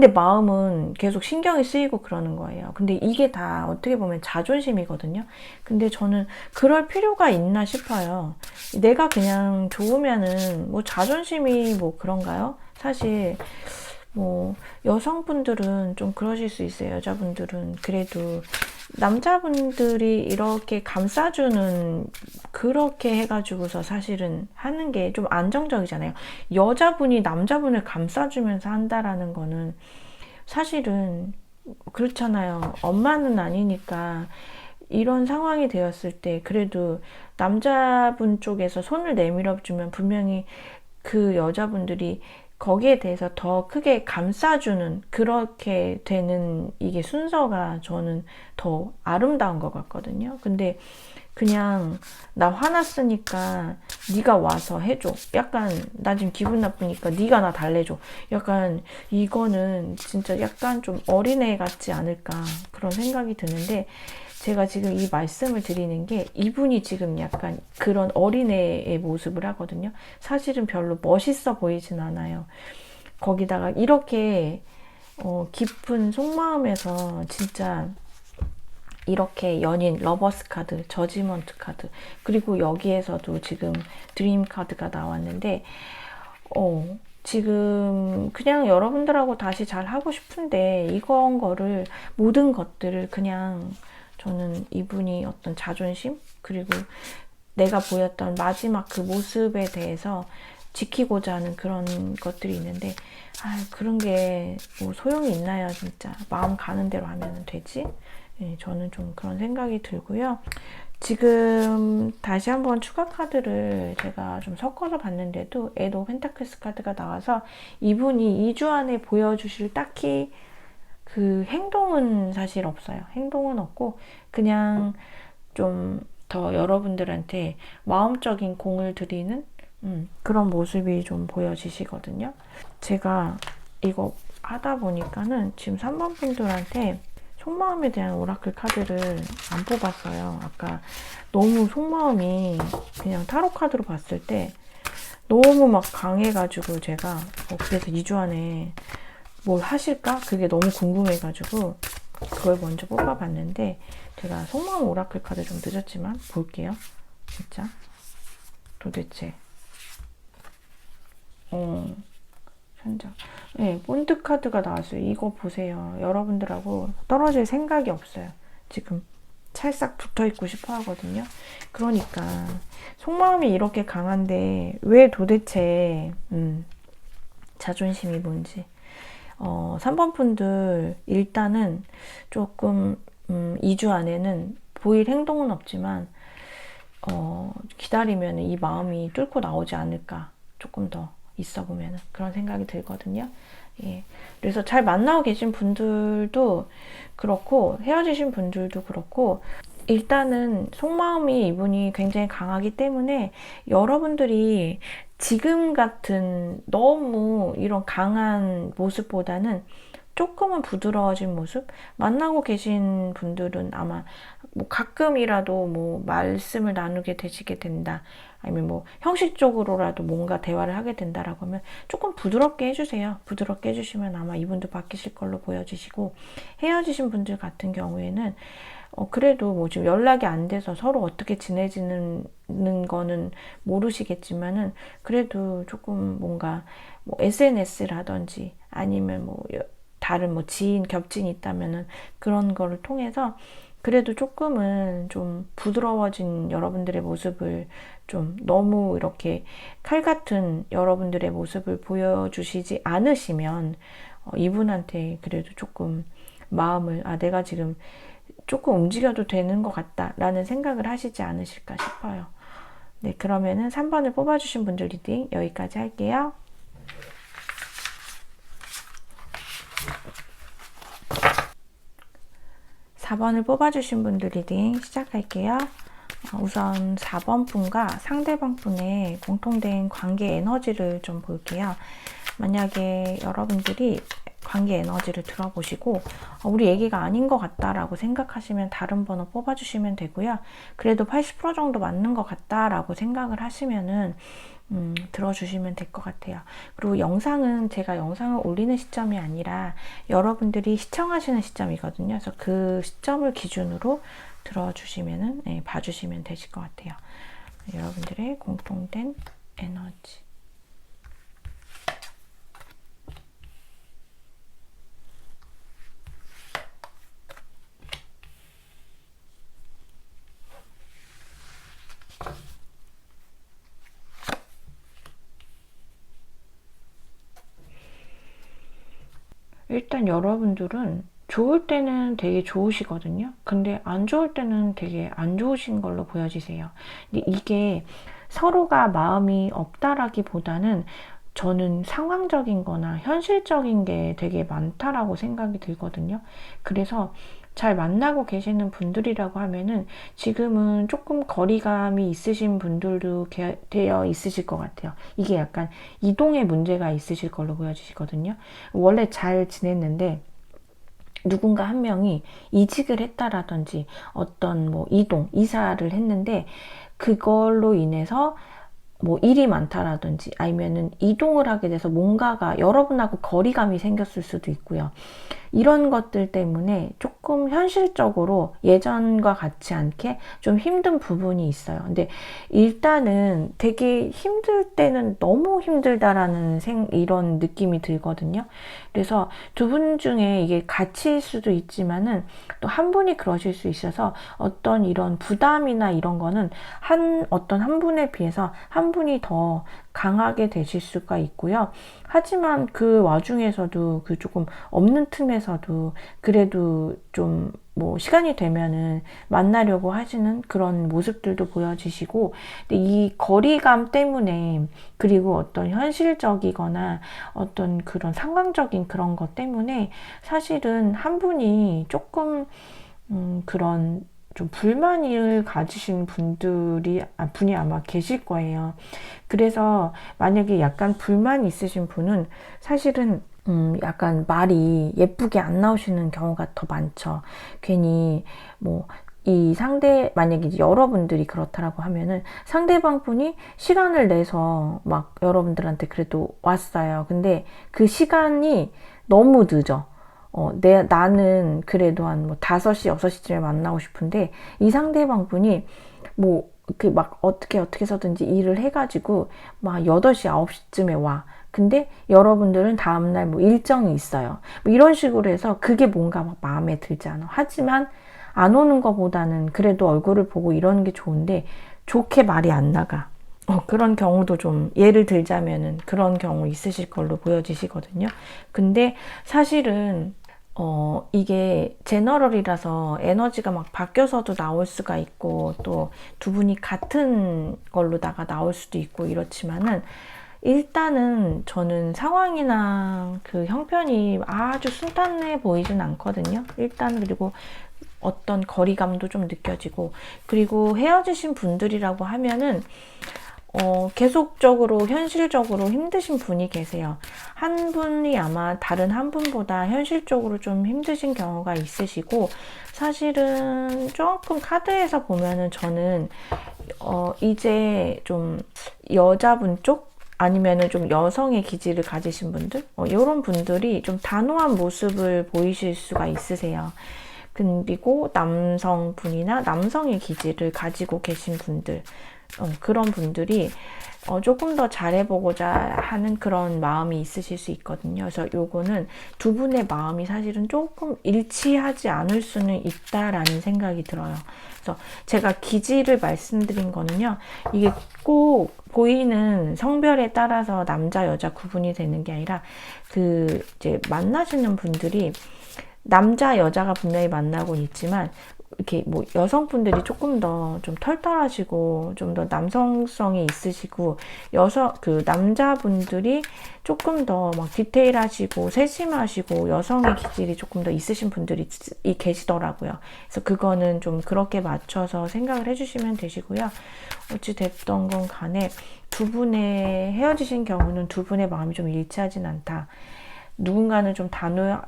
마음은 계속 신경이 쓰이고 그러는 거예요. 근데 이게 다 어떻게 보면 자존심이거든요. 근데 저는 그럴 필요가 있나 싶어요. 내가 그냥 좋으면은 뭐 자존심이 뭐 그런가요? 사실 뭐 여성분들은 좀 그러실 수 있어요. 여자분들은 그래도 남자분들이 이렇게 감싸주는, 그렇게 해가지고서 사실은 하는 게 좀 안정적이잖아요. 여자분이 남자분을 감싸주면서 한다라는 거는 사실은 그렇잖아요. 엄마는 아니니까. 이런 상황이 되었을 때 그래도 남자분 쪽에서 손을 내밀어주면 분명히 그 여자분들이 거기에 대해서 더 크게 감싸주는, 그렇게 되는 이게 순서가 저는 더 아름다운 것 같거든요. 근데 그냥 나 화났으니까 네가 와서 해줘. 약간 나 지금 기분 나쁘니까 네가 나 달래줘. 약간 이거는 진짜 약간 좀 어린애 같지 않을까 그런 생각이 드는데, 제가 지금 이 말씀을 드리는 게 이분이 지금 약간 그런 어린애의 모습을 하거든요. 사실은 별로 멋있어 보이진 않아요. 거기다가 이렇게 깊은 속마음에서 진짜 이렇게 연인, 러버스 카드, 저지먼트 카드, 그리고 여기에서도 지금 드림 카드가 나왔는데, 지금 그냥 여러분들하고 다시 잘 하고 싶은데, 이건 거를, 모든 것들을 그냥 저는 이분이 어떤 자존심, 그리고 내가 보였던 마지막 그 모습에 대해서 지키고자 하는 그런 것들이 있는데, 그런 게 뭐 소용이 있나요, 진짜. 마음 가는 대로 하면 되지? 네, 저는 좀 그런 생각이 들고요. 지금 다시 한번 추가 카드를 제가 좀 섞어서 봤는데도 에도 펜타클스 카드가 나와서 이분이 2주 안에 보여주실 딱히 그 행동은 사실 없어요. 행동은 없고 그냥 좀 더 여러분들한테 마음적인 공을 들이는 그런 모습이 좀 보여지시거든요. 제가 이거 하다 보니까는 지금 3번 분들한테 속마음에 대한 오라클 카드를 안 뽑았어요. 아까 너무 속마음이 그냥 타로 카드로 봤을 때 너무 막 강해가지고 제가 그래서 2주 안에 뭘 하실까? 그게 너무 궁금해가지고 그걸 먼저 뽑아봤는데, 제가 속마음 오라클 카드 좀 늦었지만 볼게요. 진짜 도대체 현장. 네, 본드 카드가 나왔어요. 이거 보세요. 여러분들하고 떨어질 생각이 없어요. 지금 찰싹 붙어 있고 싶어 하거든요. 그러니까 속마음이 이렇게 강한데 왜 도대체 자존심이 뭔지. 3번 분들 일단은 조금 2주 안에는 보일 행동은 없지만 기다리면 이 마음이 뚫고 나오지 않을까. 조금 더 있어 보면 그런 생각이 들거든요. 예. 그래서 잘 만나고 계신 분들도 그렇고 헤어지신 분들도 그렇고, 일단은 속마음이 이분이 굉장히 강하기 때문에 여러분들이 지금 같은 너무 이런 강한 모습보다는 조금은 부드러워진 모습, 만나고 계신 분들은 아마 뭐 가끔이라도 뭐 말씀을 나누게 되시게 된다, 아니면 뭐 형식적으로라도 뭔가 대화를 하게 된다라고 하면 조금 부드럽게 해주세요. 부드럽게 해주시면 아마 이분도 바뀌실 걸로 보여지시고, 헤어지신 분들 같은 경우에는 그래도 뭐 지금 연락이 안 돼서 서로 어떻게 지내지는 거는 모르시겠지만은, 그래도 조금 뭔가 뭐 SNS라든지 아니면 뭐 다른 뭐 지인, 겹친이 있다면은 그런 거를 통해서 그래도 조금은 좀 부드러워진 여러분들의 모습을, 좀 너무 이렇게 칼 같은 여러분들의 모습을 보여주시지 않으시면 이분한테 그래도 조금 마음을, 내가 지금 조금 움직여도 되는 것 같다라는 생각을 하시지 않으실까 싶어요. 네, 그러면은 3번을 뽑아주신 분들 리딩 여기까지 할게요. (4번을) 뽑아주신 분들 리딩 시작할게요. 우선 4번 분과 상대방 분의 공통된 관계 에너지를 좀 볼게요. 만약에 여러분들이 관계 에너지를 들어보시고 우리 얘기가 아닌 것 같다라고 생각하시면 다른 번호 뽑아주시면 되고요. 그래도 80% 정도 맞는 것 같다라고 생각을 하시면은 들어주시면 될 것 같아요. 그리고 영상은 제가 영상을 올리는 시점이 아니라 여러분들이 시청하시는 시점이거든요. 그래서 그 시점을 기준으로 들어주시면은, 봐주시면 되실 것 같아요. 여러분들의 공통된 에너지. 일단 여러분들은 좋을 때는 되게 좋으시거든요. 근데 안 좋을 때는 되게 안 좋으신 걸로 보여지세요. 근데 이게 서로가 마음이 없다라기보다는 저는 상황적인 거나 현실적인 게 되게 많다라고 생각이 들거든요. 그래서 잘 만나고 계시는 분들이라고 하면은 지금은 조금 거리감이 있으신 분들도 되어 있으실 것 같아요. 이게 약간 이동의 문제가 있으실 걸로 보여지시거든요. 원래 잘 지냈는데 누군가 한 명이 이직을 했다라든지 어떤 뭐 이사를 했는데 그걸로 인해서 뭐 일이 많다라든지 아니면은 이동을 하게 돼서 뭔가가 여러분하고 거리감이 생겼을 수도 있고요. 이런 것들 때문에 조금 현실적으로 예전과 같지 않게 좀 힘든 부분이 있어요. 근데 일단은 되게 힘들 때는 너무 힘들다라는 이런 느낌이 들거든요. 그래서 두 분 중에 이게 같이일 수도 있지만은 또 한 분이 그러실 수 있어서 어떤 이런 부담이나 이런 거는 어떤 한 분에 비해서 한 분이 더 강하게 되실 수가 있고요. 하지만 그 와중에서도 그 조금 없는 틈에서도 그래도 좀 뭐 시간이 되면은 만나려고 하시는 그런 모습들도 보여지시고, 근데 이 거리감 때문에 그리고 어떤 현실적이거나 어떤 그런 상황적인 그런 것 때문에 사실은 한 분이 조금 그런 좀 불만을 가지신 분이 아마 계실 거예요. 그래서 만약에 약간 불만이 있으신 분은 사실은 약간 말이 예쁘게 안 나오시는 경우가 더 많죠. 괜히 뭐 만약에 이제 여러분들이 그렇다라고 하면은 상대방 분이 시간을 내서 막 여러분들한테 그래도 왔어요. 근데 그 시간이 너무 늦어. 나는 그래도 한 뭐 5시, 6시쯤에 만나고 싶은데, 이 상대방 분이 뭐, 막 어떻게 해서든지 일을 해가지고, 막 8시, 9시쯤에 와. 근데 여러분들은 다음날 뭐 일정이 있어요. 뭐 이런 식으로 해서 그게 뭔가 막 마음에 들지 않아. 하지만 안 오는 것보다는 그래도 얼굴을 보고 이러는 게 좋은데, 좋게 말이 안 나가. 그런 경우도 좀 예를 들자면은 그런 경우 있으실 걸로 보여지시거든요. 근데 사실은 이게 제너럴이라서 에너지가 막 바뀌어서도 나올 수가 있고, 또 두 분이 같은 걸로다가 나올 수도 있고 이렇지만은, 일단은 저는 상황이나 그 형편이 아주 순탄해 보이진 않거든요. 일단, 그리고 어떤 거리감도 좀 느껴지고, 그리고 헤어지신 분들이라고 하면은 계속적으로 현실적으로 힘드신 분이 계세요. 한 분이 아마 다른 한 분보다 현실적으로 좀 힘드신 경우가 있으시고, 사실은 조금 카드에서 보면은 저는 이제 좀 여자분 쪽 아니면은 좀 여성의 기질을 가지신 분들, 이런 분들이 좀 단호한 모습을 보이실 수가 있으세요. 그리고 남성분이나 남성의 기질을 가지고 계신 분들, 그런 분들이 조금 더 잘해보고자 하는 그런 마음이 있으실 수 있거든요. 그래서 요거는 두 분의 마음이 사실은 조금 일치하지 않을 수는 있다라는 생각이 들어요. 그래서 제가 기질을 말씀드린 거는요, 이게 꼭 보이는 성별에 따라서 남자, 여자 구분이 되는 게 아니라, 이제 만나시는 분들이 남자, 여자가 분명히 만나고 있지만, 이렇게 뭐 여성분들이 조금 더 좀 털털하시고 좀 더 남성성이 있으시고, 남자분들이 조금 더 막 디테일하시고 세심하시고 여성의 기질이 조금 더 있으신 분들이 계시더라고요. 그래서 그거는 좀 그렇게 맞춰서 생각을 해주시면 되시고요. 어찌 됐던 건 간에 두 분의 헤어지신 경우는 두 분의 마음이 좀 일치하진 않다. 누군가는 좀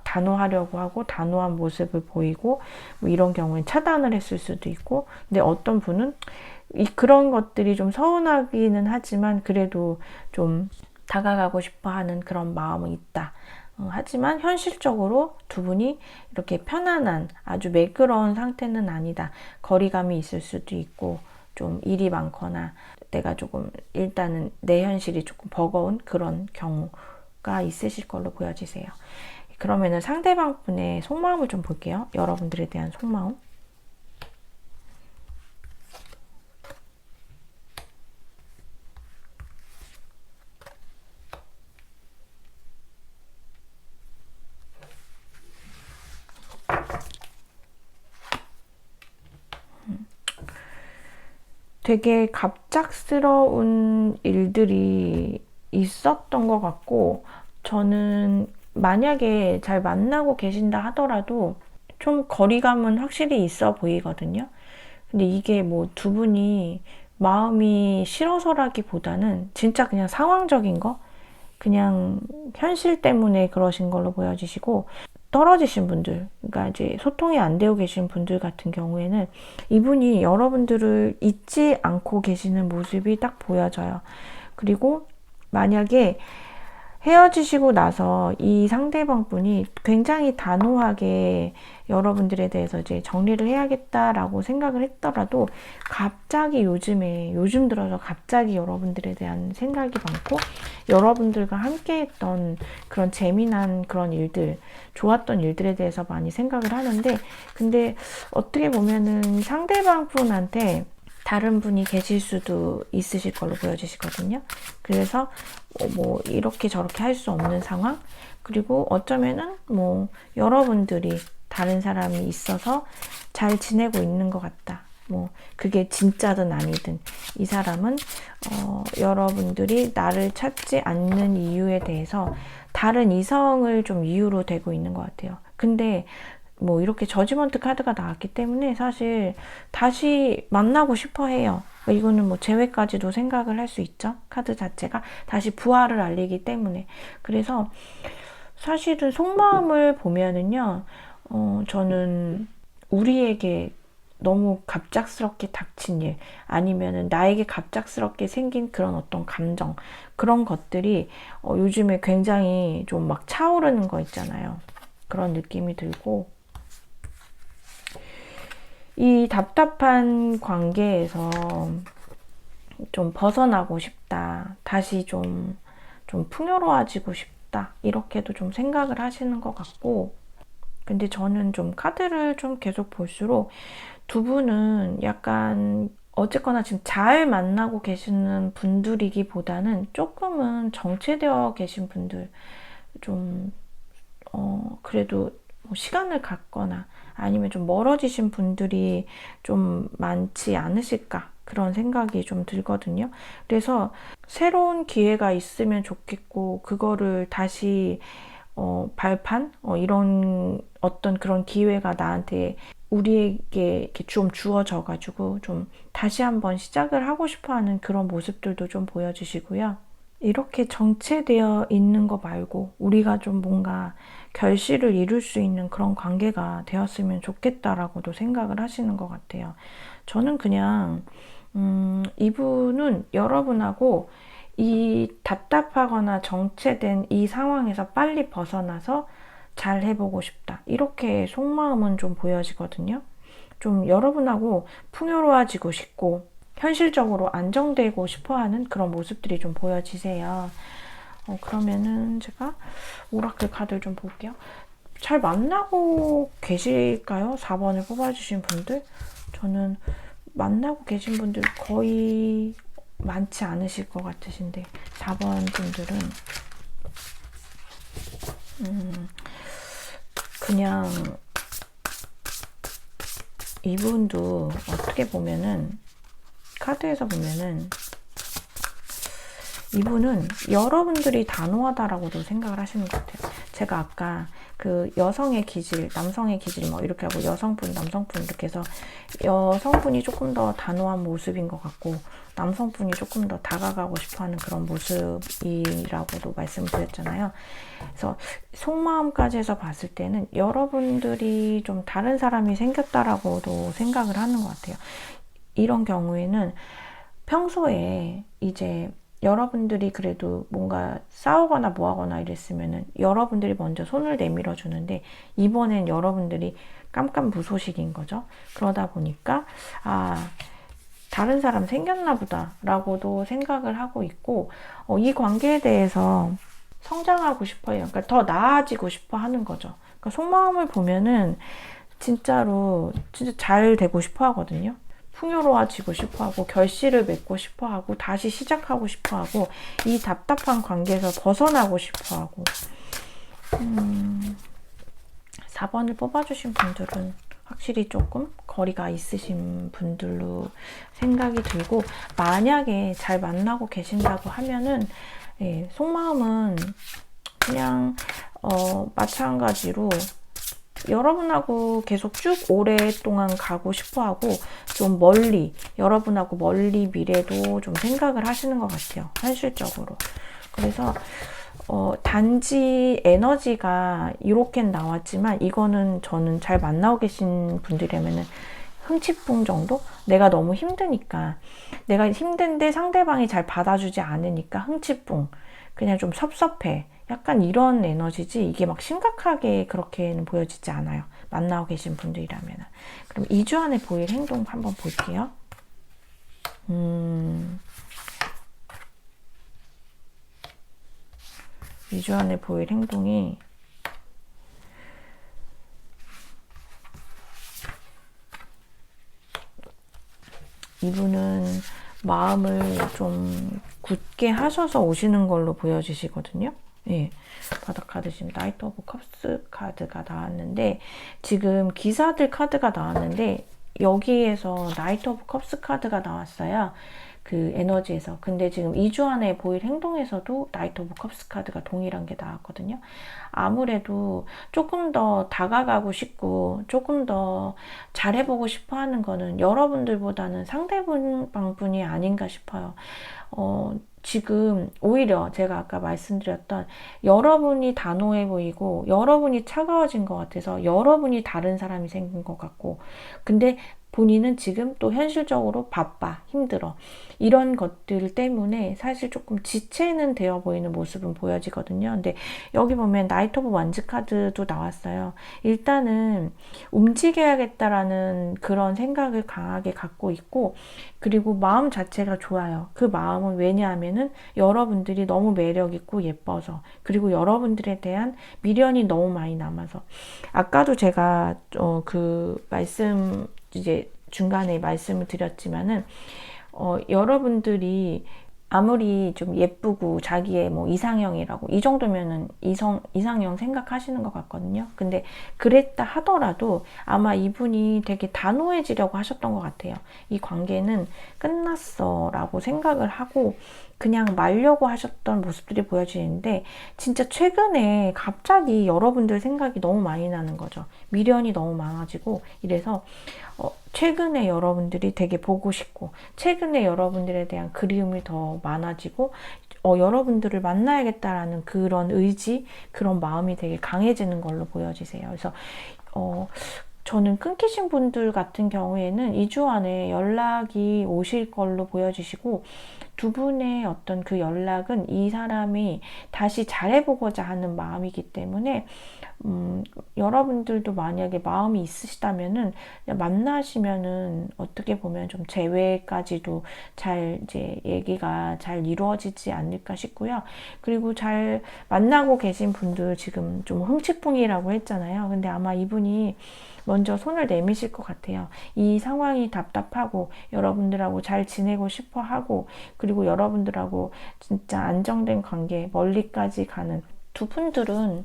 단호하려고 하고 단호한 모습을 보이고, 뭐 이런 경우엔 차단을 했을 수도 있고, 근데 어떤 분은 그런 것들이 좀 서운하기는 하지만 그래도 좀 다가가고 싶어 하는 그런 마음은 있다. 하지만 현실적으로 두 분이 이렇게 편안한 아주 매끄러운 상태는 아니다. 거리감이 있을 수도 있고, 좀 일이 많거나 내가 조금 일단은 내 현실이 조금 버거운 그런 경우가 있으실 걸로 보여지세요. 그러면은 상대방 분의 속마음을 좀 볼게요. 여러분들에 대한 속마음. 되게 갑작스러운 일들이 있었던 것 같고, 저는 만약에 잘 만나고 계신다 하더라도 좀 거리감은 확실히 있어 보이거든요. 근데 이게 뭐 두 분이 마음이 싫어서라기보다는 진짜 그냥 상황적인 거, 그냥 현실 때문에 그러신 걸로 보여지시고, 떨어지신 분들, 그러니까 이제 소통이 안 되고 계신 분들 같은 경우에는 이분이 여러분들을 잊지 않고 계시는 모습이 딱 보여져요. 그리고 만약에 헤어지시고 나서 이 상대방 분이 굉장히 단호하게 여러분들에 대해서 이제 정리를 해야겠다라고 생각을 했더라도 갑자기 요즘 들어서 갑자기 여러분들에 대한 생각이 많고 여러분들과 함께 했던 그런 재미난 그런 일들, 좋았던 일들에 대해서 많이 생각을 하는데, 근데 어떻게 보면은 상대방 분한테 다른 분이 계실 수도 있으실 걸로 보여지시거든요. 그래서 뭐 이렇게 저렇게 할 수 없는 상황, 그리고 어쩌면은 뭐 여러분들이 다른 사람이 있어서 잘 지내고 있는 것 같다. 뭐 그게 진짜든 아니든 이 사람은 여러분들이 나를 찾지 않는 이유에 대해서 다른 이성을 좀 이유로 대고 있는 것 같아요. 근데 뭐 이렇게 저지먼트 카드가 나왔기 때문에 사실 다시 만나고 싶어 해요. 이거는 뭐 재회까지도 생각을 할 수 있죠. 카드 자체가 다시 부활을 알리기 때문에. 그래서 사실은 속마음을 보면은요, 저는 우리에게 너무 갑작스럽게 닥친 일, 아니면은 나에게 갑작스럽게 생긴 그런 어떤 감정, 그런 것들이 요즘에 굉장히 좀 막 차오르는 거 있잖아요. 그런 느낌이 들고, 이 답답한 관계에서 좀 벗어나고 싶다. 다시 좀 풍요로워지고 싶다. 이렇게도 좀 생각을 하시는 것 같고, 근데 저는 좀 카드를 좀 계속 볼수록 두 분은 약간 어쨌거나 지금 잘 만나고 계시는 분들이기보다는 조금은 정체되어 계신 분들, 좀 그래도 뭐 시간을 갖거나 아니면 좀 멀어지신 분들이 좀 많지 않으실까, 그런 생각이 좀 들거든요. 그래서 새로운 기회가 있으면 좋겠고, 그거를 다시 발판? 이런 어떤 그런 기회가 나한테, 우리에게 이렇게 좀 주어져가지고 좀 다시 한번 시작을 하고 싶어 하는 그런 모습들도 좀 보여주시고요. 이렇게 정체되어 있는 거 말고 우리가 좀 뭔가 결실을 이룰 수 있는 그런 관계가 되었으면 좋겠다라고도 생각을 하시는 것 같아요. 저는 그냥 이분은 여러분하고 이 답답하거나 정체된 이 상황에서 빨리 벗어나서 잘 해보고 싶다, 이렇게 속마음은 좀 보여지거든요. 좀 여러분하고 풍요로워지고 싶고 현실적으로 안정되고 싶어하는 그런 모습들이 좀 보여지세요. 그러면은 제가 오라클 카드를 좀 볼게요. 잘 만나고 계실까요? 4번을 뽑아주신 분들? 저는 만나고 계신 분들 거의 많지 않으실 것 같으신데, 4번 분들은 그냥 이분도 어떻게 보면은, 카드에서 보면은 이분은 여러분들이 단호하다라고도 생각을 하시는 것 같아요. 제가 아까 그 여성의 기질, 남성의 기질 뭐 이렇게 하고 여성분, 남성분 이렇게 해서 여성분이 조금 더 단호한 모습인 것 같고 남성분이 조금 더 다가가고 싶어하는 그런 모습이라고도 말씀드렸잖아요. 그래서 속마음까지 해서 봤을 때는 여러분들이 좀 다른 사람이 생겼다라고도 생각을 하는 것 같아요. 이런 경우에는 평소에 이제 여러분들이 그래도 뭔가 싸우거나 뭐하거나 이랬으면은 여러분들이 먼저 손을 내밀어 주는데, 이번엔 여러분들이 깜깜무소식인 거죠. 그러다 보니까 다른 사람 생겼나 보다 라고도 생각을 하고 있고, 이 관계에 대해서 성장하고 싶어요. 그러니까 더 나아지고 싶어 하는 거죠. 그러니까 속마음을 보면은 진짜로 진짜 잘 되고 싶어 하거든요. 풍요로워지고 싶어하고 결실을 맺고 싶어하고 다시 시작하고 싶어하고 이 답답한 관계에서 벗어나고 싶어하고. 4번을 뽑아주신 분들은 확실히 조금 거리가 있으신 분들로 생각이 들고, 만약에 잘 만나고 계신다고 하면은 속마음은 그냥 마찬가지로 여러분하고 계속 쭉 오랫동안 가고 싶어 하고, 좀 멀리, 여러분하고 멀리 미래도 좀 생각을 하시는 것 같아요. 현실적으로. 그래서 단지 에너지가 이렇게 나왔지만, 이거는 저는 잘 만나고 계신 분들이라면은 흥칫뿡 정도? 내가 너무 힘드니까, 내가 힘든데 상대방이 잘 받아주지 않으니까 흥칫뿡, 그냥 좀 섭섭해, 약간 이런 에너지지, 이게 막 심각하게 그렇게는 보여지지 않아요. 만나고 계신 분들이라면. 그럼 2주 안에 보일 행동 한번 볼게요. 2주 안에 보일 행동이, 이분은 마음을 좀 굳게 하셔서 오시는 걸로 보여지시거든요. 예. 바닥 카드 지금 나이트 오브 컵스 카드가 나왔는데, 지금 기사들 카드가 나왔는데, 여기에서 나이트 오브 컵스 카드가 나왔어요. 그 에너지에서. 근데 지금 2주 안에 보일 행동에서도 나이트 오브 컵스 카드가 동일한 게 나왔거든요. 아무래도 조금 더 다가가고 싶고 조금 더 잘해보고 싶어 하는 거는 여러분들보다는 상대방분이 아닌가 싶어요. 지금 오히려 제가 아까 말씀드렸던, 여러분이 단호해 보이고 여러분이 차가워진 것 같아서 여러분이 다른 사람이 생긴 것 같고, 근데 본인은 지금 또 현실적으로 바빠, 힘들어. 이런 것들 때문에 사실 조금 지체는 되어 보이는 모습은 보여지거든요. 근데 여기 보면 나이트 오브 완즈 카드도 나왔어요. 일단은 움직여야겠다라는 그런 생각을 강하게 갖고 있고, 그리고 마음 자체가 좋아요. 그 마음은 왜냐하면은 여러분들이 너무 매력있고 예뻐서, 그리고 여러분들에 대한 미련이 너무 많이 남아서. 아까도 제가 이제 중간에 말씀을 드렸지만은, 여러분들이 아무리 좀 예쁘고 자기의 뭐 이상형이라고, 이 정도면은 이상형 생각하시는 것 같거든요. 근데 그랬다 하더라도 아마 이분이 되게 단호해지려고 하셨던 것 같아요. 이 관계는 끝났어 라고 생각을 하고 그냥 말려고 하셨던 모습들이 보여지는데, 진짜 최근에 갑자기 여러분들 생각이 너무 많이 나는 거죠. 미련이 너무 많아지고 이래서 최근에 여러분들이 되게 보고 싶고, 최근에 여러분들에 대한 그리움이 더 많아지고, 여러분들을 만나야겠다라는 그런 의지, 그런 마음이 되게 강해지는 걸로 보여지세요. 그래서 저는 끊기신 분들 같은 경우에는 2주 안에 연락이 오실 걸로 보여지시고, 두 분의 어떤 그 연락은 이 사람이 다시 잘해보고자 하는 마음이기 때문에, 여러분들도 만약에 마음이 있으시다면은 만나시면은 어떻게 보면 좀 재회까지도 잘 이제 얘기가 잘 이루어지지 않을까 싶고요. 그리고 잘 만나고 계신 분들 지금 좀 흥칫뿡이라고 했잖아요. 근데 아마 이분이 먼저 손을 내미실 것 같아요. 이 상황이 답답하고 여러분들하고 잘 지내고 싶어 하고, 그리고 여러분들하고 진짜 안정된 관계, 멀리까지 가는, 두 분들은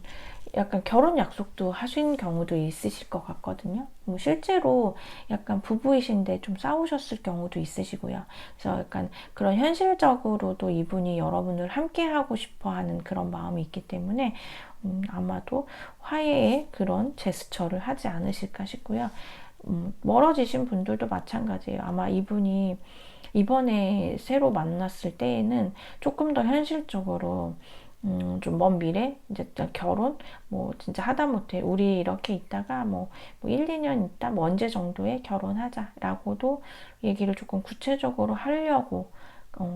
약간 결혼 약속도 하신 경우도 있으실 것 같거든요. 뭐 실제로 약간 부부이신데 좀 싸우셨을 경우도 있으시고요. 그래서 약간 그런 현실적으로도 이분이 여러분을 함께 하고 싶어 하는 그런 마음이 있기 때문에 아마도 화해의 그런 제스처를 하지 않으실까 싶고요. 멀어지신 분들도 마찬가지예요. 아마 이분이 이번에 새로 만났을 때에는 조금 더 현실적으로 좀 먼 미래, 이제 결혼, 뭐 진짜 하다못해 우리 이렇게 있다가 뭐 1, 2년 있다, 뭐 언제 정도에 결혼하자라고도 얘기를 조금 구체적으로 하려고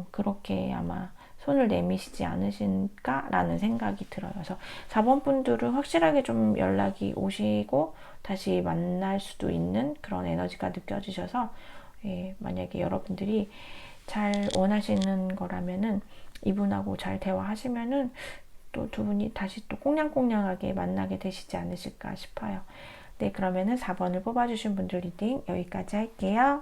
그렇게 아마 손을 내미시지 않으실까라는 생각이 들어요. 그래서 4번 분들은 확실하게 좀 연락이 오시고 다시 만날 수도 있는 그런 에너지가 느껴지셔서, 만약에 여러분들이 잘 원하시는 거라면은 이분하고 잘 대화하시면은 또 두 분이 다시 또 꽁냥꽁냥하게 만나게 되시지 않으실까 싶어요. 네, 그러면은 4번을 뽑아주신 분들 리딩 여기까지 할게요.